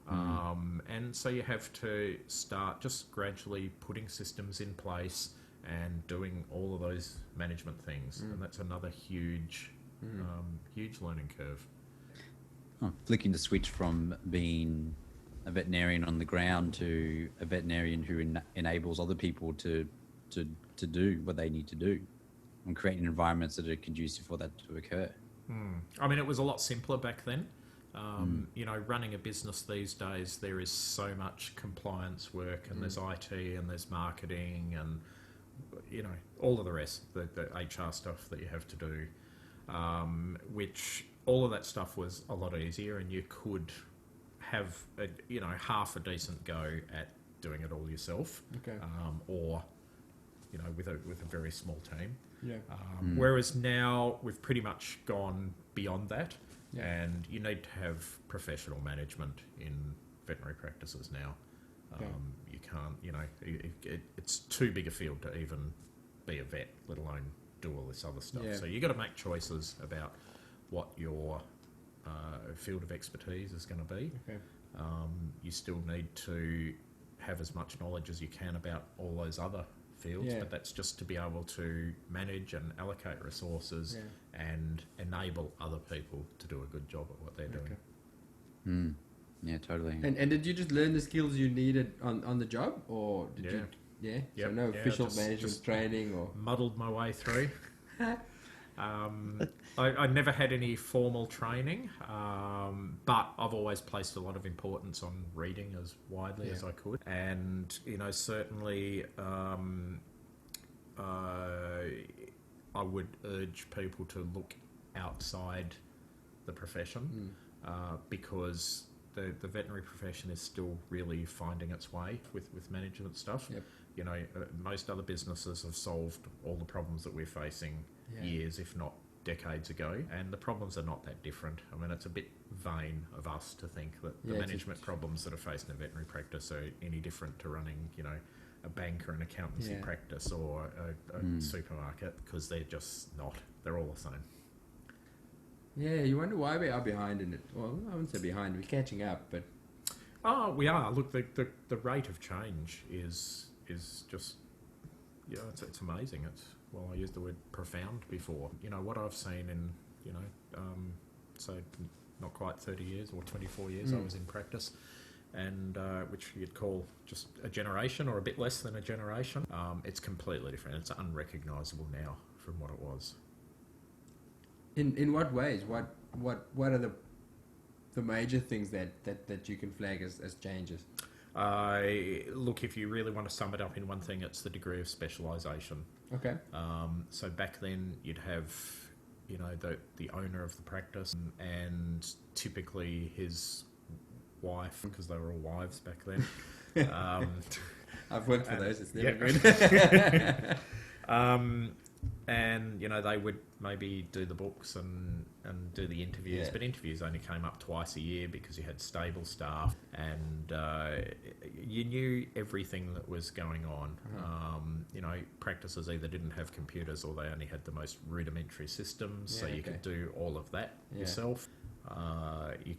And so you have to start just gradually putting systems in place and doing all of those management things, and that's another huge learning curve. Flicking the switch from being a veterinarian on the ground to a veterinarian who enables other people to do what they need to do, and creating environments that are conducive for that to occur. I mean, it was a lot simpler back then. You know, running a business these days, there is so much compliance work, and there's IT, and there's marketing, and, you know, all of the rest, the HR stuff that you have to do, which all of that stuff was a lot easier, and you could have half a decent go at doing it all yourself, or, you know, with a very small team. Whereas now we've pretty much gone beyond that, and you need to have professional management in veterinary practices now. You can't, you know, it's too big a field to even be a vet, let alone do all this other stuff. So you've got to make choices about what your field of expertise is going to be. You still need to have as much knowledge as you can about all those other fields, but that's just to be able to manage and allocate resources and enable other people to do a good job at what they're doing. Yeah, totally. And did you just learn the skills you needed on the job, or did you? Yeah. So no official management training or muddled my way through. I never had any formal training, but I've always placed a lot of importance on reading as widely as I could, and certainly I would urge people to look outside the profession because the veterinary profession is still really finding its way with management stuff. Most other businesses have solved all the problems that we're facing years, if not decades ago, and the problems are not that different. I mean, it's a bit vain of us to think that the management problems that are faced in a veterinary practice are any different to running, a bank or an accountancy practice or a supermarket, because they're just not. They're all the same. Yeah, you wonder why we are behind in it. Well, I wouldn't say behind, we're catching up, but... Oh, we are. Look, the rate of change is just... it's amazing. I used the word profound before. What I've seen in, so not quite 30 years or 24 years I was in practice, and which you'd call just a generation or a bit less than a generation. It's completely different. It's unrecognisable now from what it was. In what ways? What are the major things that you can flag as changes? Look, if you really want to sum it up in one thing, it's the degree of specialisation. Okay. So back then you'd have, the owner of the practice and typically his wife, because they were all wives back then. I've worked for those. It's never good. And they would maybe do the books and do the interviews, but interviews only came up twice a year because you had stable staff and you knew everything that was going on. Practices either didn't have computers or they only had the most rudimentary systems, so you could do all of that yourself. You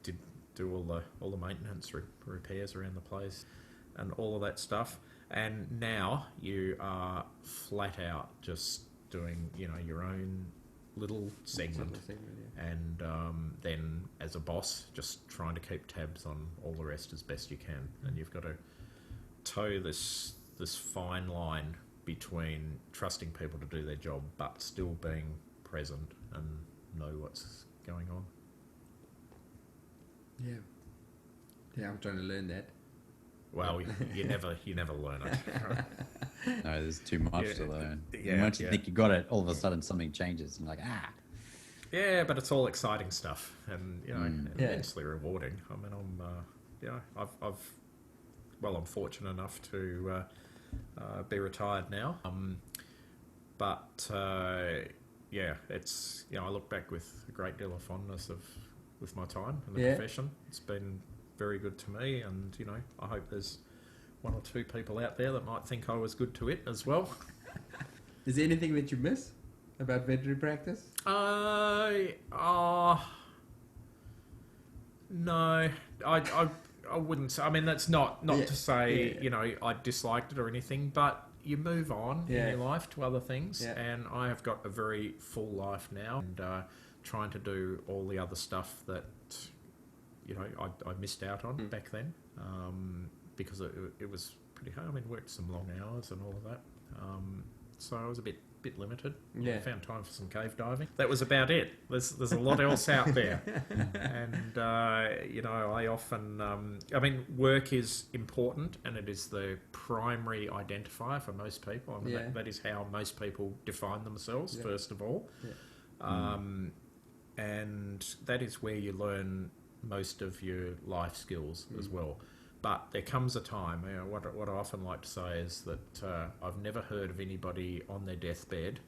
did do all the maintenance, repairs around the place and all of that stuff. And now you are flat out just doing, your own little segment, and then as a boss, just trying to keep tabs on all the rest as best you can. And you've got to toe this fine line between trusting people to do their job, but still being present and know what's going on. Yeah, I'm trying to learn that. Well, you never learn it. No, there's too much to learn. Once you think you got it, all of a sudden something changes, and you're like, Yeah, but it's all exciting stuff, and immensely rewarding. I mean, I'm fortunate enough to be retired now. But it's I look back with a great deal of fondness with my time in the profession. It's been very good to me, and I hope there's one or two people out there that might think I was good to it as well. Is there anything that you miss about veterinary practice? No, I wouldn't say. I mean, that's not to say I disliked it or anything, but you move on in your life to other things, and I have got a very full life now, and trying to do all the other stuff that I missed out on back then, because it was pretty hard. I mean, worked some long hours and all of that, so I was a bit limited. I found time for some cave diving. That was about it. There's a lot else out there, and I often work is important, and it is the primary identifier for most people. I mean, that is how most people define themselves first of all, and that is where you learn most of your life skills as well. But there comes a time, what I often like to say is that I've never heard of anybody on their deathbed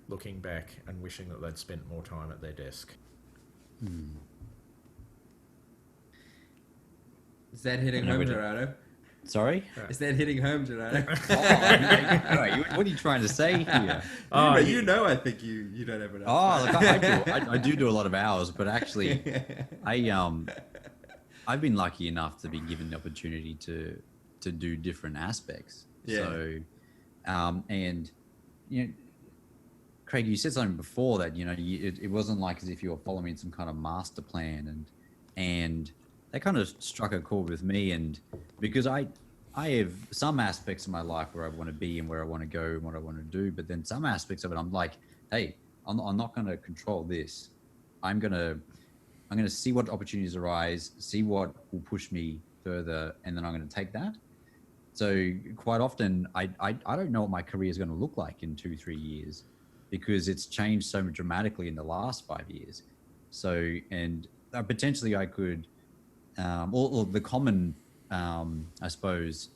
looking back and wishing that they'd spent more time at their desk. Is that hitting home, Gerardo? Sorry? Is that hitting home, Gerardo? What are you trying to say here? I think you don't have enough. I do a lot of hours, but actually, I've been lucky enough to be given the opportunity to to do different aspects. Yeah. So, and you know, Craig, you said something before that it wasn't like as if you were following some kind of master plan, and that kind of struck a chord with me. And because I have some aspects of my life where I want to be and where I want to go and what I want to do, but then some aspects of it I'm like, hey, I'm not going to control this. I'm going to see what opportunities arise, see what will push me further, and then I'm going to take that. So quite often, I don't know what my career is going to look like in 2-3 years, because it's changed so dramatically in the last 5 years. So, and potentially I could, or the common, I suppose,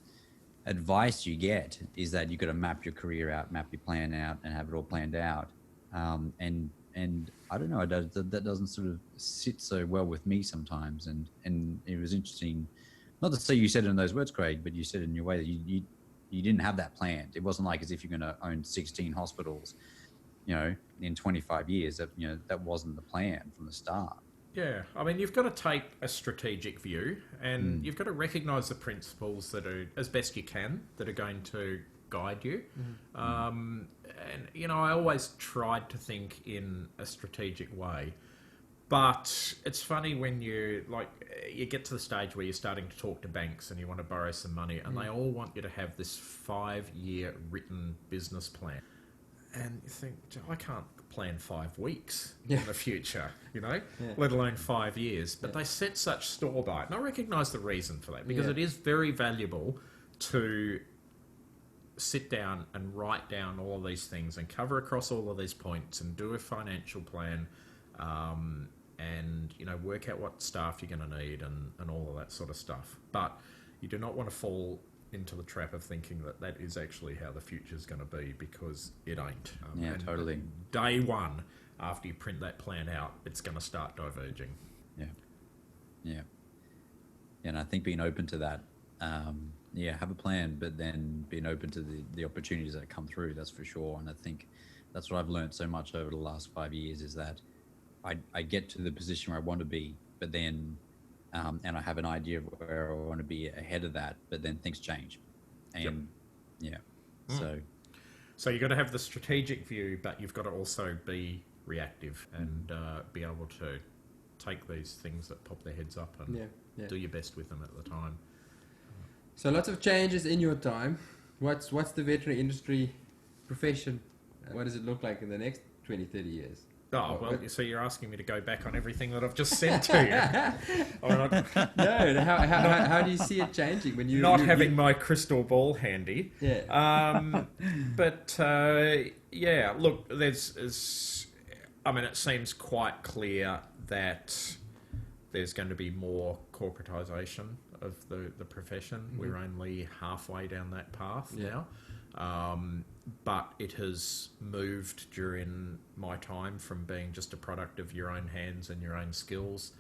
advice you get is that you got to map your career out, map your plan out, and have it all planned out. And I don't know, that doesn't sort of sit so well with me sometimes. And it was interesting, not to say you said it in those words, Craig, but you said it in your way that you didn't have that planned. It wasn't like as if you're going to own 16 hospitals, in 25 years. That wasn't the plan from the start. Yeah, I mean, you've got to take a strategic view, and you've got to recognise the principles that are, as best you can, that are going to guide you. And, I always tried to think in a strategic way. But it's funny when you get to the stage where you're starting to talk to banks and you want to borrow some money, and they all want you to have this 5-year written business plan. And you think, I can't plan 5 weeks in the future, let alone 5 years. But they set such store by it. And I recognise the reason for that, because it is very valuable to sit down and write down all of these things and cover across all of these points and do a financial plan, and work out what staff you're going to need and all of that sort of stuff. But you do not want to fall into the trap of thinking that is actually how the future is going to be, because it ain't. Totally. Day one, after you print that plan out, it's going to start diverging. Yeah. And I think being open to that, have a plan, but then being open to the opportunities that come through, that's for sure. And I think that's what I've learned so much over the last 5 years, is that I get to the position where I want to be, but then and I have an idea of where I want to be ahead of that, but then things change. And so you've got to have the strategic view, but you've got to also be reactive and be able to take these things that pop their heads up and do your best with them at the time. So lots of changes in your time. What's the veterinary industry profession? What does it look like in the next 20, 30 years? Oh, well, so you're asking me to go back on everything that I've just said to you. No, how do you see it changing when you... having my crystal ball handy. Yeah. But, look, it seems quite clear that there's going to be more corporatisation of the profession. We're only halfway down that path now. But it has moved during my time from being just a product of your own hands and your own skills.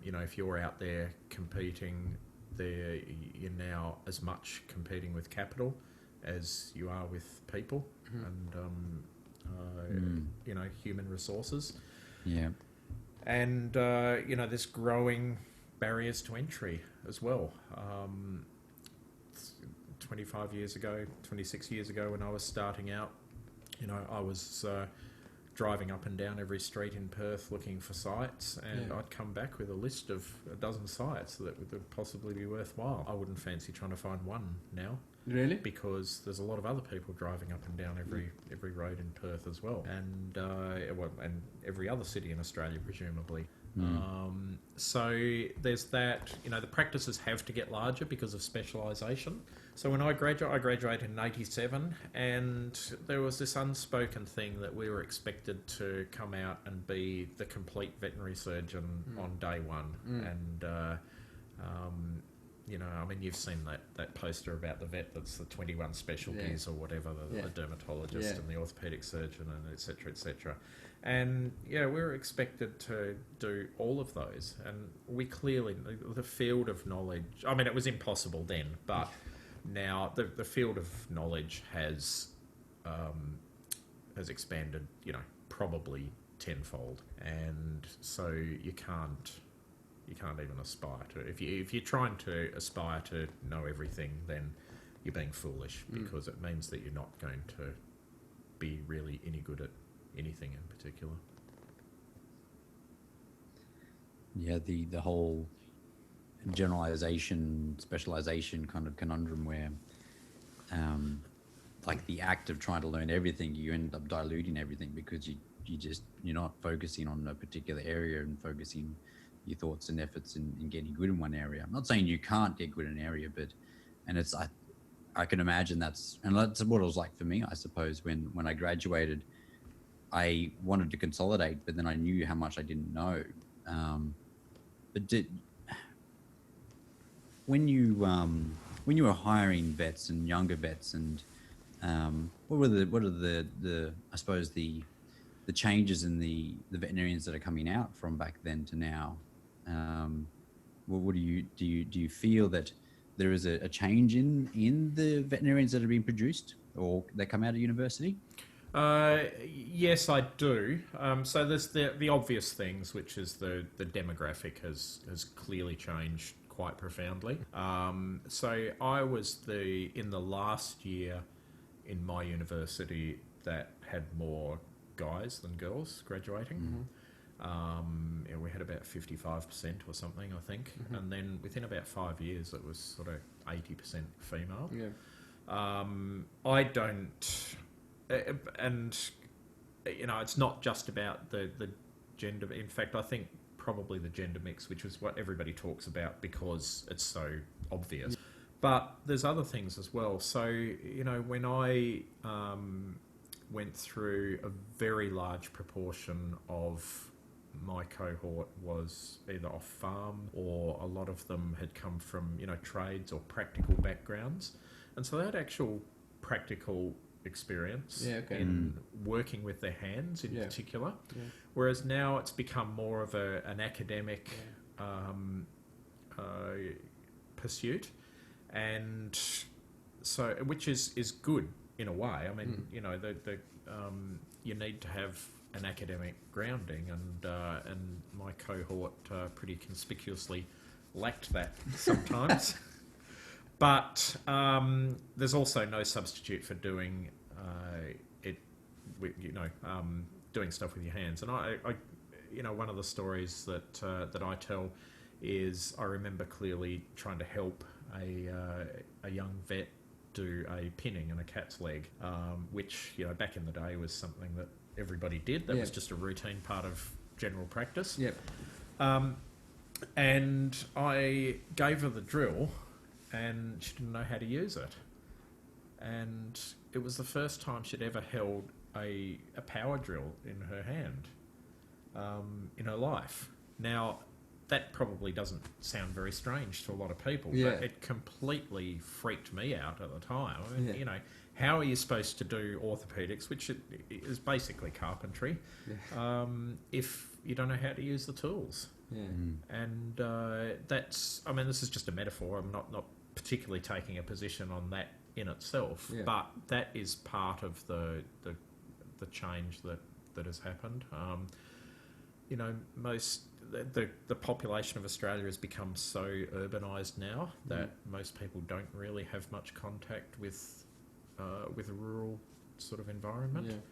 If you're out there competing, you're now as much competing with capital as you are with people and human resources. Yeah. And there's growing barriers to entry as well. 25 years ago, 26 years ago, when I was starting out, I was driving up and down every street in Perth looking for sites, and I'd come back with a list of a dozen sites that would possibly be worthwhile. I wouldn't fancy trying to find one now. Really? Because there's a lot of other people driving up and down every road in Perth as well, and every other city in Australia, presumably. So there's that. The practices have to get larger because of specialisation. So when I graduated in 87, and there was this unspoken thing that we were expected to come out and be the complete veterinary surgeon on day one. And you've seen that poster about the vet that's the 21 specialties or whatever, the dermatologist and the orthopaedic surgeon, and et cetera, et cetera. And we were expected to do all of those, and we clearly, the field of knowledge, it was impossible then, but now the field of knowledge has expanded, probably tenfold, and so you can't You can't even aspire to. If you're trying to aspire to know everything, then you're being foolish, because it means that you're not going to be really any good at anything in particular. Yeah, the whole generalization, specialization kind of conundrum where, like the act of trying to learn everything, you end up diluting everything because you're not focusing on a particular area and focusing your thoughts and efforts in getting good in one area. I'm not saying you can't get good in an area, but, and it's, I can imagine that's what it was like for me, I suppose, when I graduated. I wanted to consolidate, but then I knew how much I didn't know. But when you were hiring vets and younger vets, and what are the I suppose the changes in the veterinarians that are coming out from back then to now? What do you feel that there is a change in the veterinarians that are being produced or that come out of university? Yes, I do. So there's the obvious things, which is the demographic has clearly changed quite profoundly. So I was in the last year in my university that had more guys than girls graduating. We had about 55% or something, I think. And then within about 5 years, it was sort of 80% female. Yeah. I don't... And, you know, it's not just about the gender. In fact, I think probably the gender mix, which is what everybody talks about because it's so obvious. But there's other things as well. So, you know, when I went through, a very large proportion of my cohort was either off farm, or a lot of them had come from, you know, trades or practical backgrounds. And so they had actual practical experience in working with their hands in particular. Whereas now it's become more of an academic pursuit. And so, which is good in a way. I mean, you know, you need to have an academic grounding, and my cohort pretty conspicuously lacked that sometimes. But there's also no substitute for doing doing stuff with your hands. And I you know, one of the stories that I tell is I remember clearly trying to help a young vet do a pinning in a cat's leg, which, you know, back in the day was something that everybody did. That was just a routine part of general practice. And I gave her the drill, and she didn't know how to use it. And it was the first time she'd ever held a power drill in her hand in her life. Now, that probably doesn't sound very strange to a lot of people, but it completely freaked me out at the time. I mean, you know, how are you supposed to do orthopedics, which is basically carpentry, if you don't know how to use the tools? And that's, I mean, this is just a metaphor. I'm not particularly taking a position on that in itself, but that is part of the change that has happened. You know, the population of Australia has become so urbanised now that most people don't really have much contact with a rural sort of environment.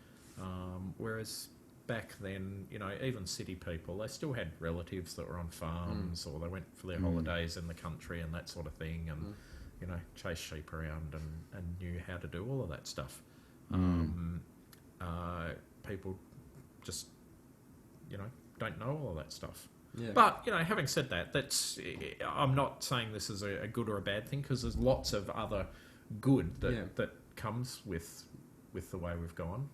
Whereas back then, you know, even city people, they still had relatives that were on farms, or they went for their holidays in the country and that sort of thing, and you know, chased sheep around and knew how to do all of that stuff. People just, you know, don't know all of that stuff. But, you know, having said that, I'm not saying this is a good or a bad thing, because there's lots of other good that comes with the way we've gone.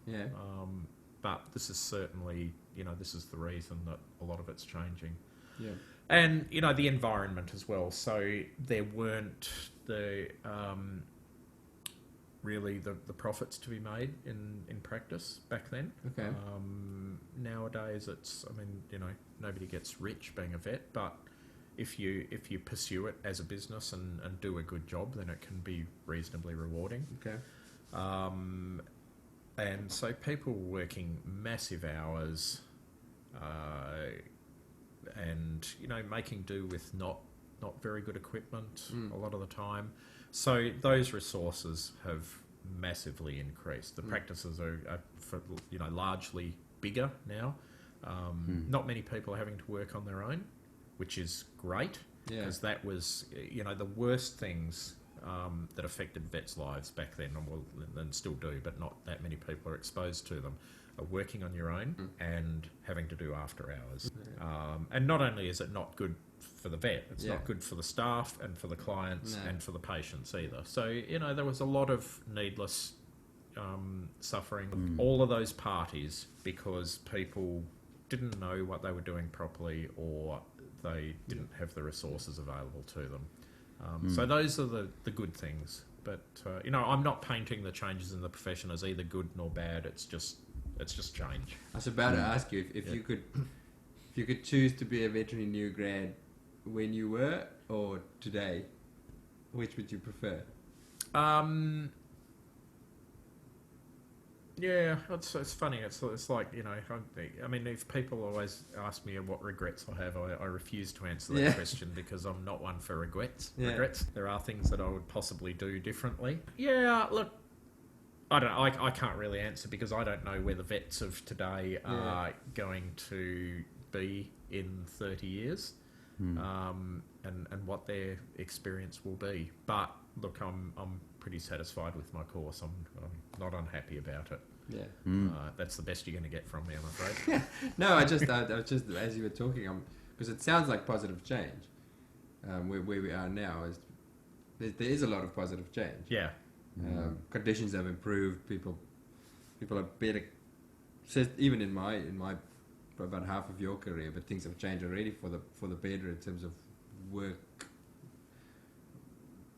But this is certainly, you know, this is the reason that a lot of it's changing. And, you know, the environment as well. So there weren't really the profits to be made in practice back then. Nowadays it's, I mean, you know, nobody gets rich being a vet, but if you pursue it as a business and do a good job, then it can be reasonably rewarding. And so people working massive hours, and making do with not very good equipment a lot of the time. So those resources have massively increased. The practices are largely bigger now. Not many people are having to work on their own, which is great, because that was the worst things that affected vets' lives back then, and still do, but not that many people are exposed to them, are working on your own and having to do after hours. And not only is it not good for the vet, it's not good for the staff and for the clients and for the patients either. So, there was a lot of needless suffering, all of those parties, because people didn't know what they were doing properly, or they didn't have the resources available to them. So those are the good things. But, I'm not painting the changes in the profession as either good nor bad. It's just change. I was about to ask you if you could choose to be a veterinary new grad when you were or today, which would you prefer? Yeah, it's funny. It's like, I mean, if people always ask me what regrets I have, I refuse to answer that question, because I'm not one for regrets. There are things that I would possibly do differently. Yeah, look, I don't know. I can't really answer, because I don't know where the vets of today are going to be in 30 years, and what their experience will be. But look, I'm pretty satisfied with my course. I'm not unhappy about it. That's the best you're going to get from me, I'm afraid. No, I just as you were talking, because it sounds like positive change. Where we are now there is a lot of positive change. Yeah. Conditions have improved. People are better. Even in my about half of your career, but things have changed already for the better in terms of work,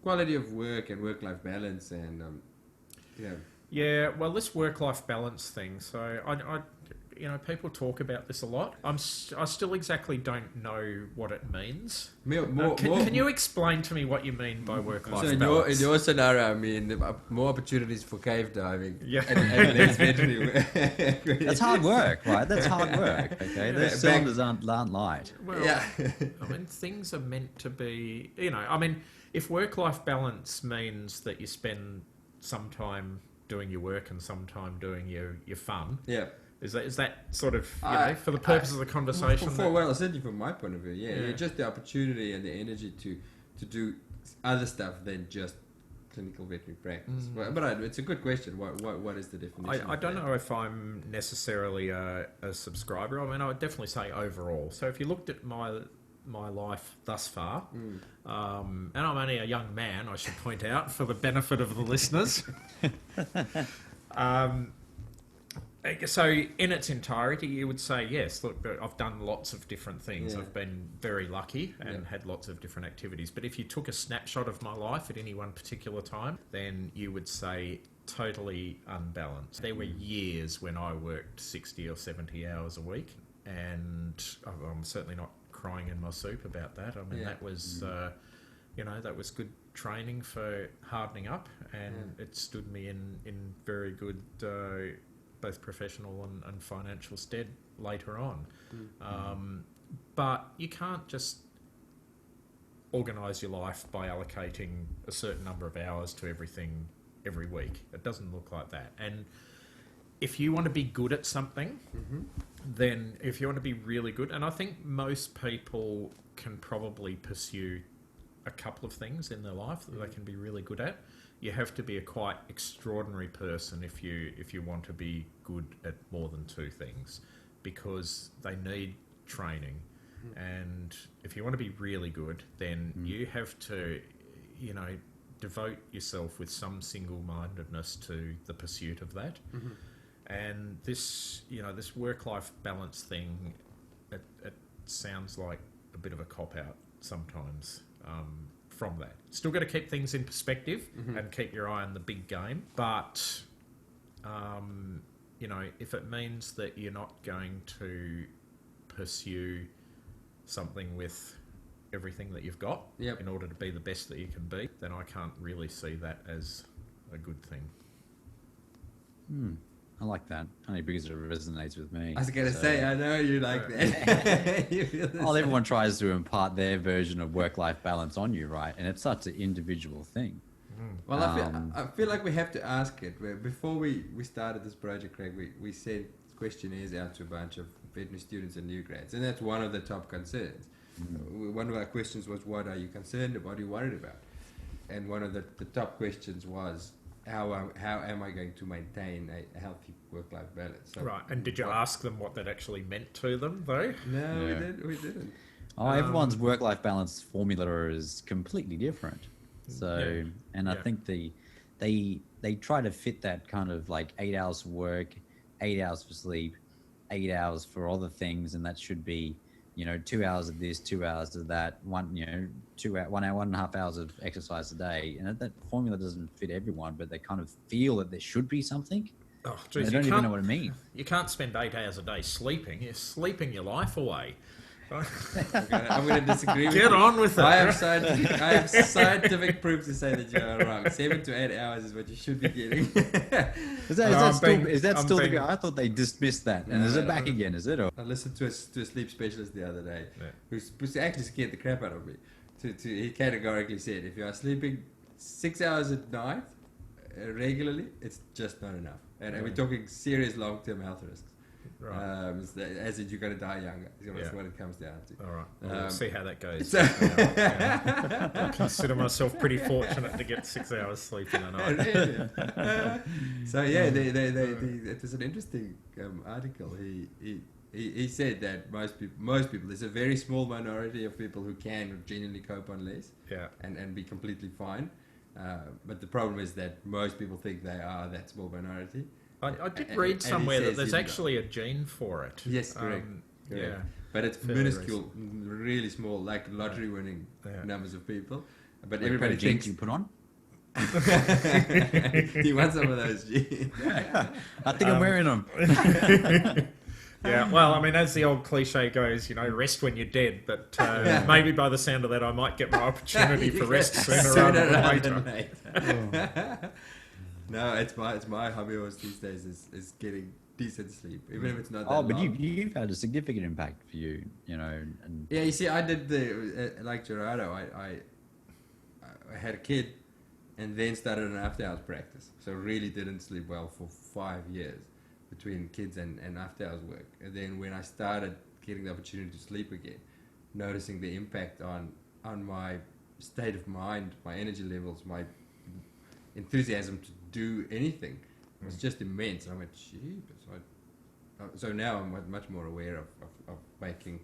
quality of work, and work-life balance, and Yeah, well, this work-life balance thing. So I people talk about this a lot. I still exactly don't know what it means. Can you explain to me what you mean by work-life balance? In your scenario, I mean, more opportunities for cave diving. And less veterinary work. That's hard work, right? That's hard work. Okay, those cylinders aren't light. Well, I mean, things are meant to be. If work-life balance means that you spend some time doing your work and some time doing your fun. Yeah. Is that sort of, for the purpose of the conversation? Certainly from my point of view, just the opportunity and the energy to do other stuff than just clinical veterinary practice. But it's a good question. What is the definition? I don't know if I'm necessarily a subscriber. I mean, I would definitely say overall. So if you looked at my life thus far, and I'm only a young man, I should point out, for the benefit of the listeners. So in its entirety, you would say, yes, look, I've done lots of different things. I've been very lucky and had lots of different activities. But if you took a snapshot of my life at any one particular time, then you would say totally unbalanced. There were years when I worked 60 or 70 hours a week, and I'm certainly not crying in my soup about that. I mean, that was, that was good training for hardening up, and it stood me in very good both professional and financial stead later on. But you can't just organise your life by allocating a certain number of hours to everything every week. It doesn't look like that. And if you want to be good at something, then if you want to be really good, and I think most people can probably pursue a couple of things in their life that they can be really good at. You have to be a quite extraordinary person if you want to be good at more than two things, because they need training. And if you want to be really good, then you have to, devote yourself with some single-mindedness to the pursuit of that. And this, this work-life balance thing, it sounds like a bit of a cop-out sometimes. From that, still got to keep things in perspective and keep your eye on the big game. But if it means that you're not going to pursue something with everything that you've got in order to be the best that you can be, then I can't really see that as a good thing. I like that. Only because it resonates with me. I was going to say, I know you like that. You feel the Well, same. everyone tries to impart their version of work-life balance on you, right? And it's such an individual thing. Well, I feel like we have to ask it. Before we started this project, Craig, we sent questionnaires out to a bunch of veterinary students and new grads, and that's one of the top concerns. One of our questions was, what are you concerned about? What are you worried about? And one of the top questions was, how am I going to maintain a healthy work-life balance? So Right, and did you ask them what that actually meant to them, though? No, Yeah. we didn't. Oh, everyone's work-life balance formula is completely different. So, and I think they try to fit that kind of like 8 hours for work, 8 hours for sleep, 8 hours for other things, and that should be, 2 hours of this, 2 hours of that, 1.5 hours of exercise a day, and that formula doesn't fit everyone, but they kind of feel that there should be something. Oh, They geez, don't even know what it means. You can't spend 8 hours a day sleeping. You're sleeping your life away. I'm going to disagree with you. Get on with it. I have scientific proof to say that you are wrong. 7 to 8 hours is what you should be getting. Is that I'm still being- I thought they dismissed that. And is it back again? Is it? Or? I listened to a sleep specialist the other day Yeah. who's actually scared the crap out of me. He categorically said, if you are sleeping 6 hours at night regularly, it's just not enough. And we're talking serious long-term health risks. Right. As in, you're going to die younger. That's Yeah. what it comes down to. All right. Well, we'll see how that goes. so- I consider myself pretty fortunate to get 6 hours sleep in a night. So yeah, it was an interesting article. He said that most people, there's a very small minority of people who can genuinely cope on less, Yeah. and be completely fine. But the problem is that most people think they are that small minority. I did And read he somewhere that says there's he's not. actually a gene for it. Yes, correct. Yeah. But it's Fairly minuscule, really small, like lottery winning Yeah. numbers of people. But Like everybody jeans thinks you put on? he wants some of those genes. I think I'm wearing them. Yeah, well, I mean, as the old cliche goes, rest when you're dead. But maybe by the sound of that, I might get my opportunity for rest sooner rather than later. No, it's my hobby horse these days is getting decent sleep, even if it's not that Oh, but long. you've had a significant impact for you, and Yeah, you see, I did like Gerardo. I had a kid, and then started an after-hours practice. So really didn't sleep well for 5 years between kids and after-hours work. And then when I started getting the opportunity to sleep again, noticing the impact on my state of mind, my energy levels, my enthusiasm to do anything was just immense. And I went, jeepers. So now I'm much more aware of making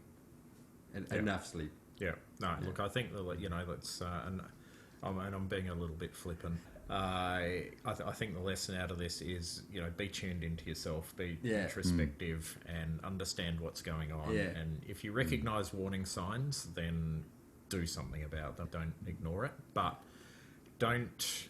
enough sleep. Yeah, no, look, I think that, that's, and I'm being a little bit flippant. I think the lesson out of this is, be tuned into yourself, be introspective, and understand what's going on. Yeah. And if you recognise warning signs, then do something about them. Don't ignore it, but don't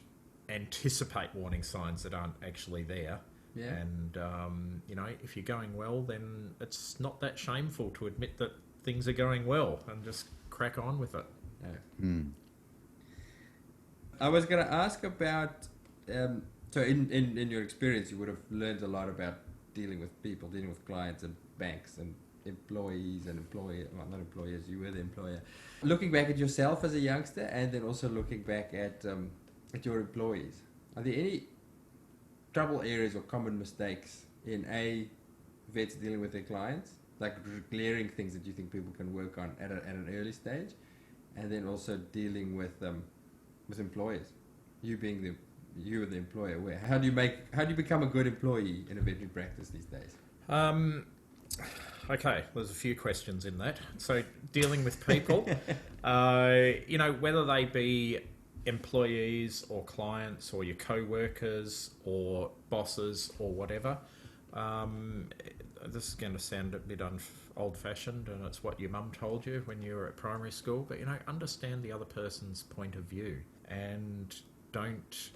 anticipate warning signs that aren't actually there. Yeah. And if you're going well, then it's not that shameful to admit that things are going well, and just crack on with it. Yeah. I was going to ask about, so in your experience, you would have learned a lot about dealing with people, dealing with clients and banks and employees and well, not employers, you were the employer. Looking back at yourself as a youngster, and then also looking back at your employees, are there any trouble areas or common mistakes in vets dealing with their clients, like glaring things that you think people can work on at an early stage, and then also dealing with employers, you were the employer? How do you become a good employee in a veterinary practice these days? Okay, there's a few questions in that. So dealing with people, whether they be employees or clients or your co-workers or bosses or whatever, this is going to sound a bit old-fashioned, and it's what your mum told you when you were at primary school, but understand the other person's point of view, and don't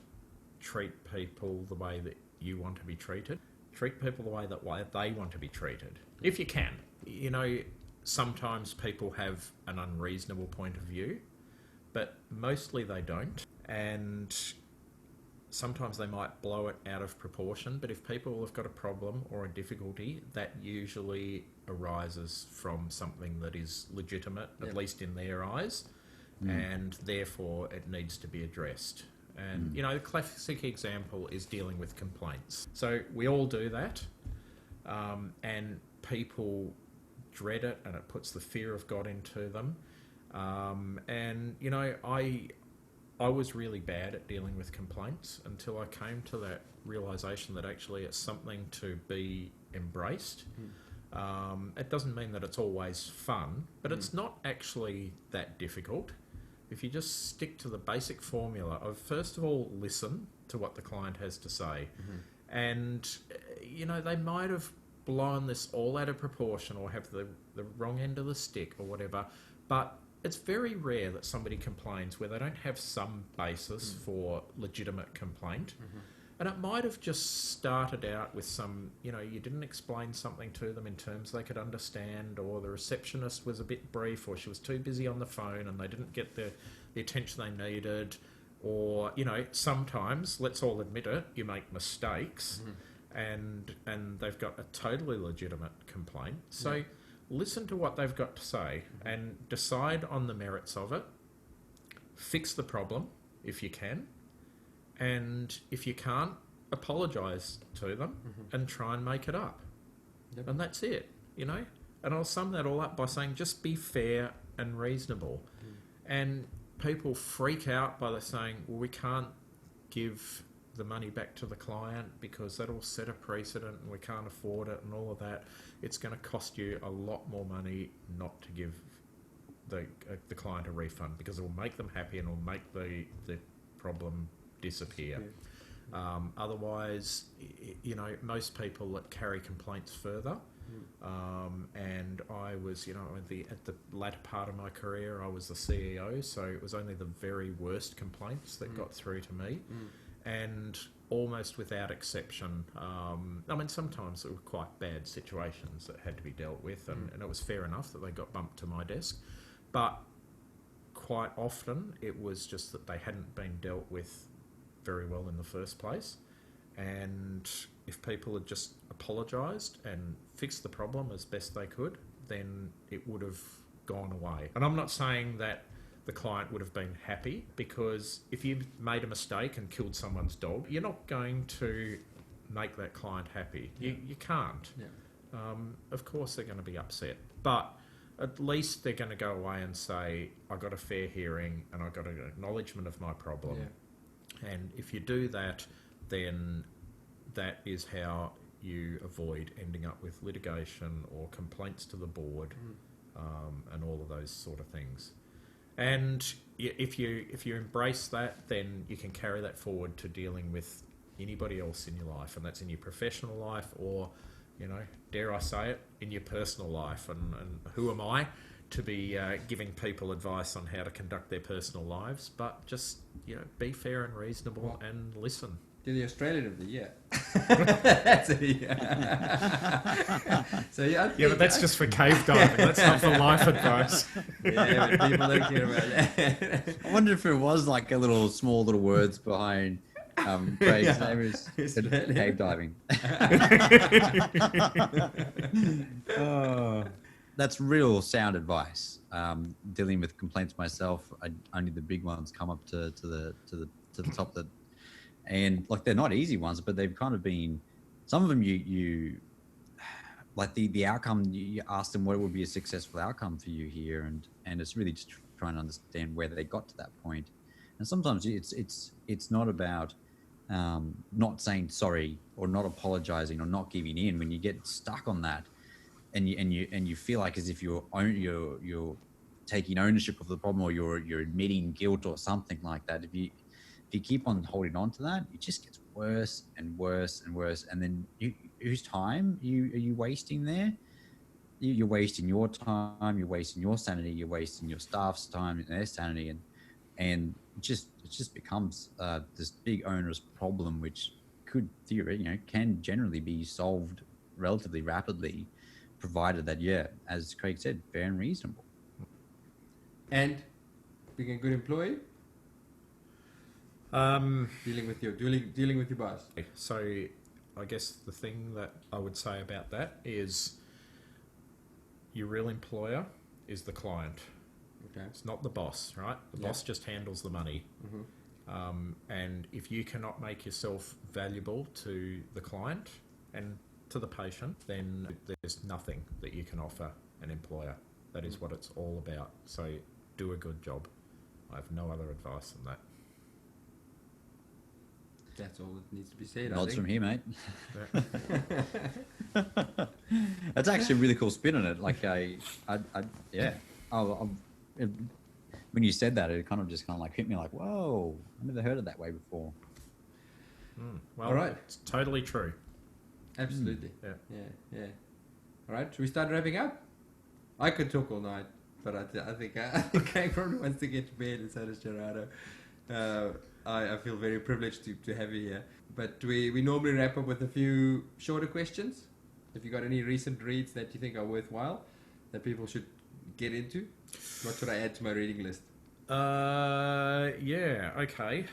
treat people the way that you want to be treated. Treat people the way that they want to be treated, if you can. Sometimes people have an unreasonable point of view, but mostly they don't. And sometimes they might blow it out of proportion, but if people have got a problem or a difficulty, that usually arises from something that is legitimate, at least in their eyes, and therefore it needs to be addressed. And, you know, the classic example is dealing with complaints. So we all do that, and people dread it, and it puts the fear of God into them. And, you know, I was really bad at dealing with complaints until I came to that realisation that actually it's something to be embraced. It doesn't mean that it's always fun, but it's not actually that difficult. If you just stick to the basic formula of, first of all, listen to what the client has to say. And, you know, they might have blown this all out of proportion or have the wrong end of the stick or whatever, but it's very rare that somebody complains where they don't have some basis for legitimate complaint. And it might have just started out with some, you know, you didn't explain something to them in terms they could understand, or the receptionist was a bit brief, or she was too busy on the phone and they didn't get the attention they needed, or, you know, sometimes, let's all admit it, you make mistakes and they've got a totally legitimate complaint. So listen to what they've got to say and decide on the merits of it. Fix the problem if you can. And if you can't, apologise to them and try and make it up. And that's it, you know. And I'll sum that all up by saying just be fair and reasonable. And people freak out by saying, well, we can't give the money back to the client because that'll set a precedent and we can't afford it and all of that. It's going to cost you a lot more money not to give the client a refund, because it will make them happy and it will make the problem disappear. Otherwise, you know, most people that carry complaints further, and I was, you know, at the latter part of my career, I was the CEO, so it was only the very worst complaints that got through to me, and almost without exception, I mean, sometimes there were quite bad situations that had to be dealt with, and it was fair enough that they got bumped to my desk, but quite often it was just that they hadn't been dealt with very well in the first place. And if people had just apologised and fixed the problem as best they could, then it would have gone away. And I'm not saying that the client would have been happy, because if you made a mistake and killed someone's dog, you're not going to make that client happy. You can't. Of course they're going to be upset, but at least they're going to go away and say, I got a fair hearing and I got an acknowledgement of my problem. And if you do that, then that is how you avoid ending up with litigation or complaints to the board, and all of those sort of things. And if you embrace that, then you can carry that forward to dealing with anybody else in your life, and that's in your professional life, or, you know, dare I say it, in your personal life. And who am I to be giving people advice on how to conduct their personal lives? But just, you know, be fair and reasonable and listen. You're the Australian of the year. That's it. So yeah, but that's just for cave diving. That's not for life advice. Yeah, but people don't care about that. I wonder if it was like a small little words behind Craig's name is cave diving. That's real sound advice. Dealing with complaints myself, only the big ones come up to the top. And like, they're not easy ones, but they've kind of been. Some of them you like the outcome. You ask them what would be a successful outcome for you here, and it's really just trying to understand where they got to that point. And sometimes it's not about not saying sorry or not apologizing or not giving in. When you get stuck on that, and you feel like as if you're taking ownership of the problem, or you're admitting guilt or something like that. If you keep on holding on to that, it just gets worse and worse and worse. And then whose time are you wasting there? You're wasting your time, you're wasting your sanity, you're wasting your staff's time and their sanity, and it just becomes this big onerous problem, which can generally be solved relatively rapidly, provided that, as Craig said, fair and reasonable. And being a good employee? Dealing with your boss. So I guess the thing that I would say about that is your real employer is the client. Okay. It's not the boss, right? The boss just handles the money. And if you cannot make yourself valuable to the client and to the patient, then there's nothing that you can offer an employer. That is what it's all about. So do a good job. I have no other advice than that. That's all that needs to be said. Nods I from think. here, mate. That's actually a really cool spin on it. Like yeah. When you said that, it kind of like hit me like, whoa, I never heard it that way before. Well, All right. it's totally true. Absolutely. Yeah. All right, should we start wrapping up? I could talk all night, but I think Craig probably wants to get to bed, and so does Gerardo. I feel very privileged to have you here. But we normally wrap up with a few shorter questions. If you got any recent reads that you think are worthwhile, that people should get into, what should I add to my reading list? Yeah, okay.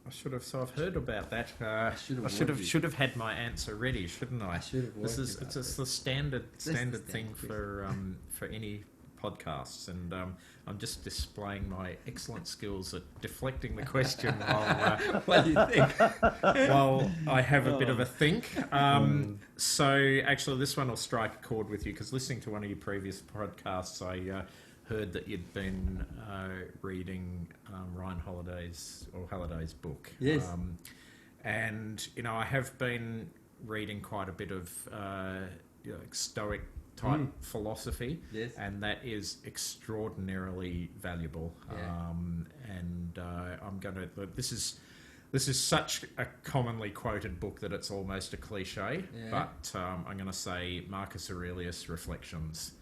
I should have. So I've heard about that. I should have had my answer ready, shouldn't I? I should have. It's the standard standard thing for any podcasts, and I'm just displaying my excellent skills at deflecting the question while What do you think? while I have a bit of a think. So actually, this one will strike a chord with you because listening to one of your previous podcasts, I heard that you'd been reading Ryan Holiday's book. Yes. And I have been reading quite a bit of Stoic type philosophy, Yes. and that is extraordinarily valuable. Yeah. And I'm going to. This is such a commonly quoted book that it's almost a cliche. Yeah. But I'm going to say Marcus Aurelius Reflections.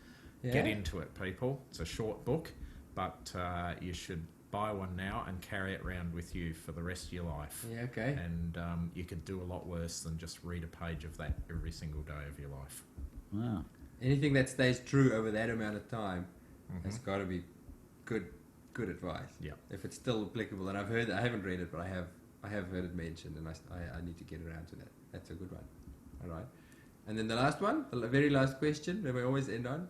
Yeah. Get into it, people. It's a short book, but you should buy one now and carry it around with you for the rest of your life. Yeah, okay. And you could do a lot worse than just read a page of that every single day of your life. Wow. Anything that stays true over that amount of time has got to be good advice. Yeah. If it's still applicable, and I haven't read it, but I have heard it mentioned, and I need to get around to that. That's a good one. All right. And then the last one, the very last question that we always end on.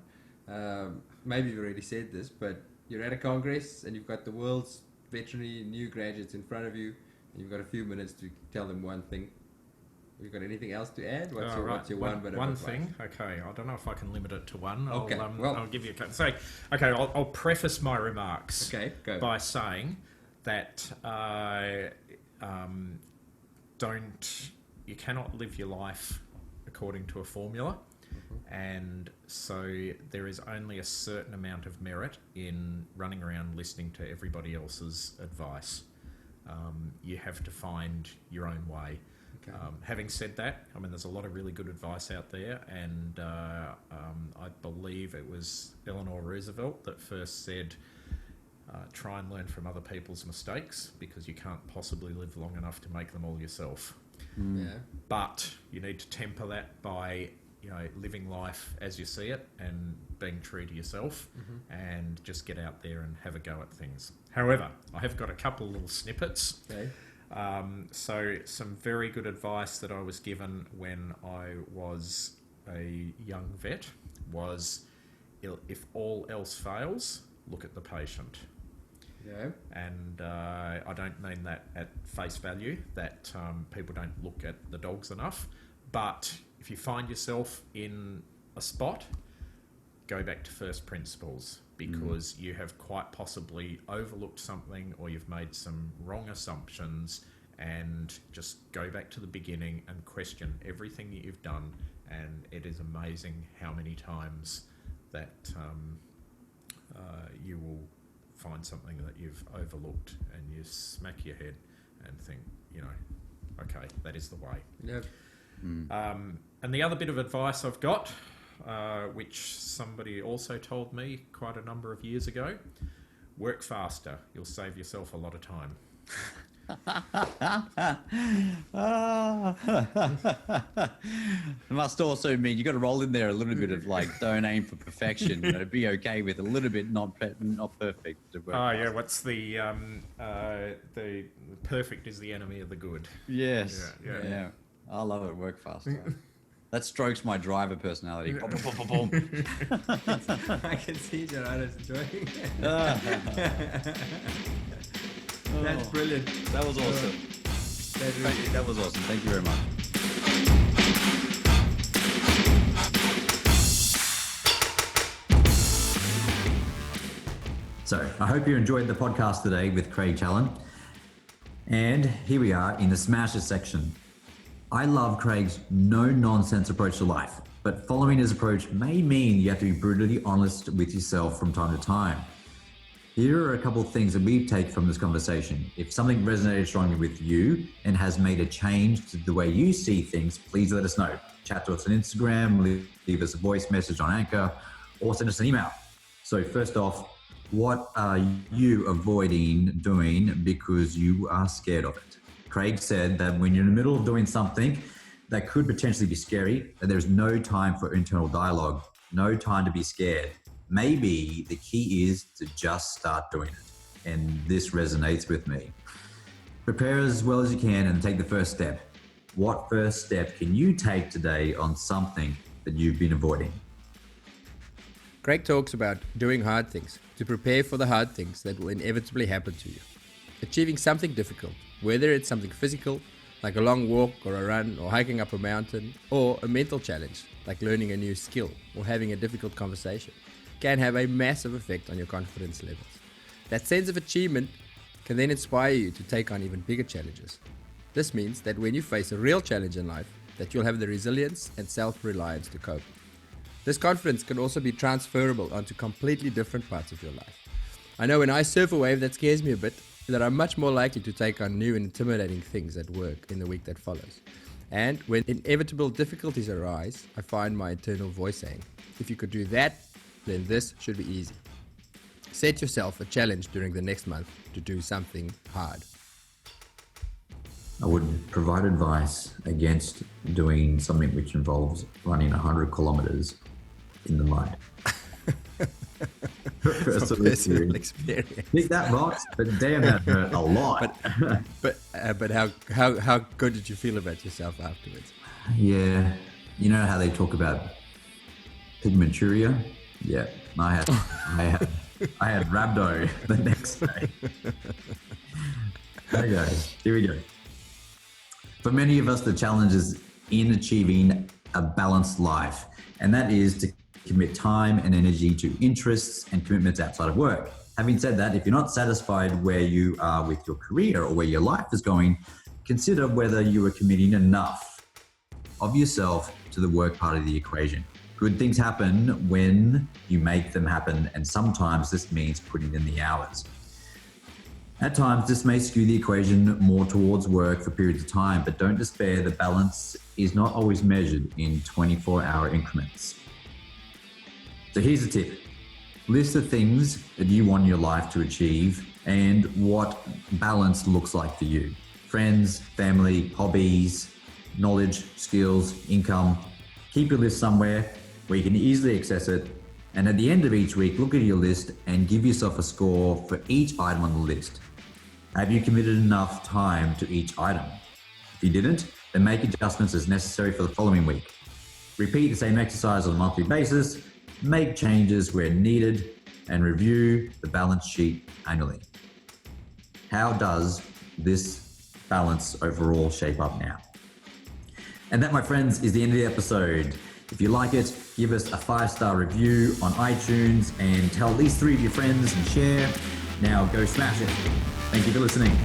Maybe you've already said this, but you're at a congress and you've got the world's veterinary new graduates in front of you, and you've got a few minutes to tell them one thing. Have you got anything else to add? What's your one bit of advice? thing? Okay, I don't know if I can limit it to one. Okay, I'll give you a couple. So, okay, I'll preface my remarks Go. by saying that you cannot live your life according to a formula. And so there is only a certain amount of merit in running around listening to everybody else's advice. You have to find your own way. Okay. Having said that, I mean, there's a lot of really good advice out there, and I believe it was Eleanor Roosevelt that first said, try and learn from other people's mistakes because you can't possibly live long enough to make them all yourself. Yeah. But you need to temper that by living life as you see it and being true to yourself, and just get out there and have a go at things. However, I have got a couple of little snippets. Okay. So some very good advice that I was given when I was a young vet was, if all else fails, look at the patient. Yeah. And I don't mean that at face value, that people don't look at the dogs enough, but if you find yourself in a spot, go back to first principles, because you have quite possibly overlooked something or you've made some wrong assumptions, and just go back to the beginning and question everything that you've done. And it is amazing how many times that you will find something that you've overlooked and you smack your head and think, okay, that is the way. Yep. And the other bit of advice I've got, which somebody also told me quite a number of years ago, work faster. You'll save yourself a lot of time. It must also mean you got to roll in there a little bit of like, don't aim for perfection. You know, be okay with a little bit not perfect. To work Yeah. fast. What's the perfect is the enemy of the good. Yes. Yeah. I love it. Work faster. That strokes my driver personality. Boom, boom, boom, boom, boom. I can see Gerardo's enjoying it. That's brilliant. That was awesome. That was awesome. Thank you very much. So I hope you enjoyed the podcast today with Craig Challen. And here we are in the Smashes section. I love Craig's no-nonsense approach to life, but following his approach may mean you have to be brutally honest with yourself from time to time. Here are a couple of things that we take from this conversation. If something resonated strongly with you and has made a change to the way you see things, please let us know. Chat to us on Instagram, leave us a voice message on Anchor, or send us an email. So first off, what are you avoiding doing because you are scared of it? Craig said that when you're in the middle of doing something that could potentially be scary, that there's no time for internal dialogue, no time to be scared. Maybe the key is to just start doing it. And this resonates with me. Prepare as well as you can and take the first step. What first step can you take today on something that you've been avoiding? Craig talks about doing hard things to prepare for the hard things that will inevitably happen to you. Achieving something difficult, whether it's something physical, like a long walk or a run or hiking up a mountain, or a mental challenge, like learning a new skill or having a difficult conversation, can have a massive effect on your confidence levels. That sense of achievement can then inspire you to take on even bigger challenges. This means that when you face a real challenge in life, that you'll have the resilience and self-reliance to cope. This confidence can also be transferable onto completely different parts of your life. I know when I surf a wave that scares me a bit, that I'm much more likely to take on new and intimidating things at work in the week that follows. And when inevitable difficulties arise, I find my internal voice saying, if you could do that, then this should be easy. Set yourself a challenge during the next month to do something hard. I would provide advice against doing something which involves running 100 kilometers in the mud. Personal experience. Tick that box, but damn, that hurt a lot. But how good did you feel about yourself afterwards? Yeah, you know how they talk about pigmenturia? Yeah, I had rhabdo the next day. Okay, here we go. For many of us, the challenge is in achieving a balanced life, and that is to commit time and energy to interests and commitments outside of work. Having said that, if you're not satisfied where you are with your career or where your life is going, consider whether you are committing enough of yourself to the work part of the equation. Good things happen when you make them happen, and sometimes this means putting in the hours. At times, this may skew the equation more towards work for periods of time, but don't despair, the balance is not always measured in 24-hour increments. So here's a tip. List the things that you want your life to achieve and what balance looks like for you. Friends, family, hobbies, knowledge, skills, income. Keep your list somewhere where you can easily access it. And at the end of each week, look at your list and give yourself a score for each item on the list. Have you committed enough time to each item? If you didn't, then make adjustments as necessary for the following week. Repeat the same exercise on a monthly basis, make changes where needed, and review the balance sheet annually. How does this balance overall shape up now? And that, my friends, is the end of the episode. If you like it, give us a 5-star review on iTunes and tell at least 3 of your friends and share. Now go smash it. Thank you for listening.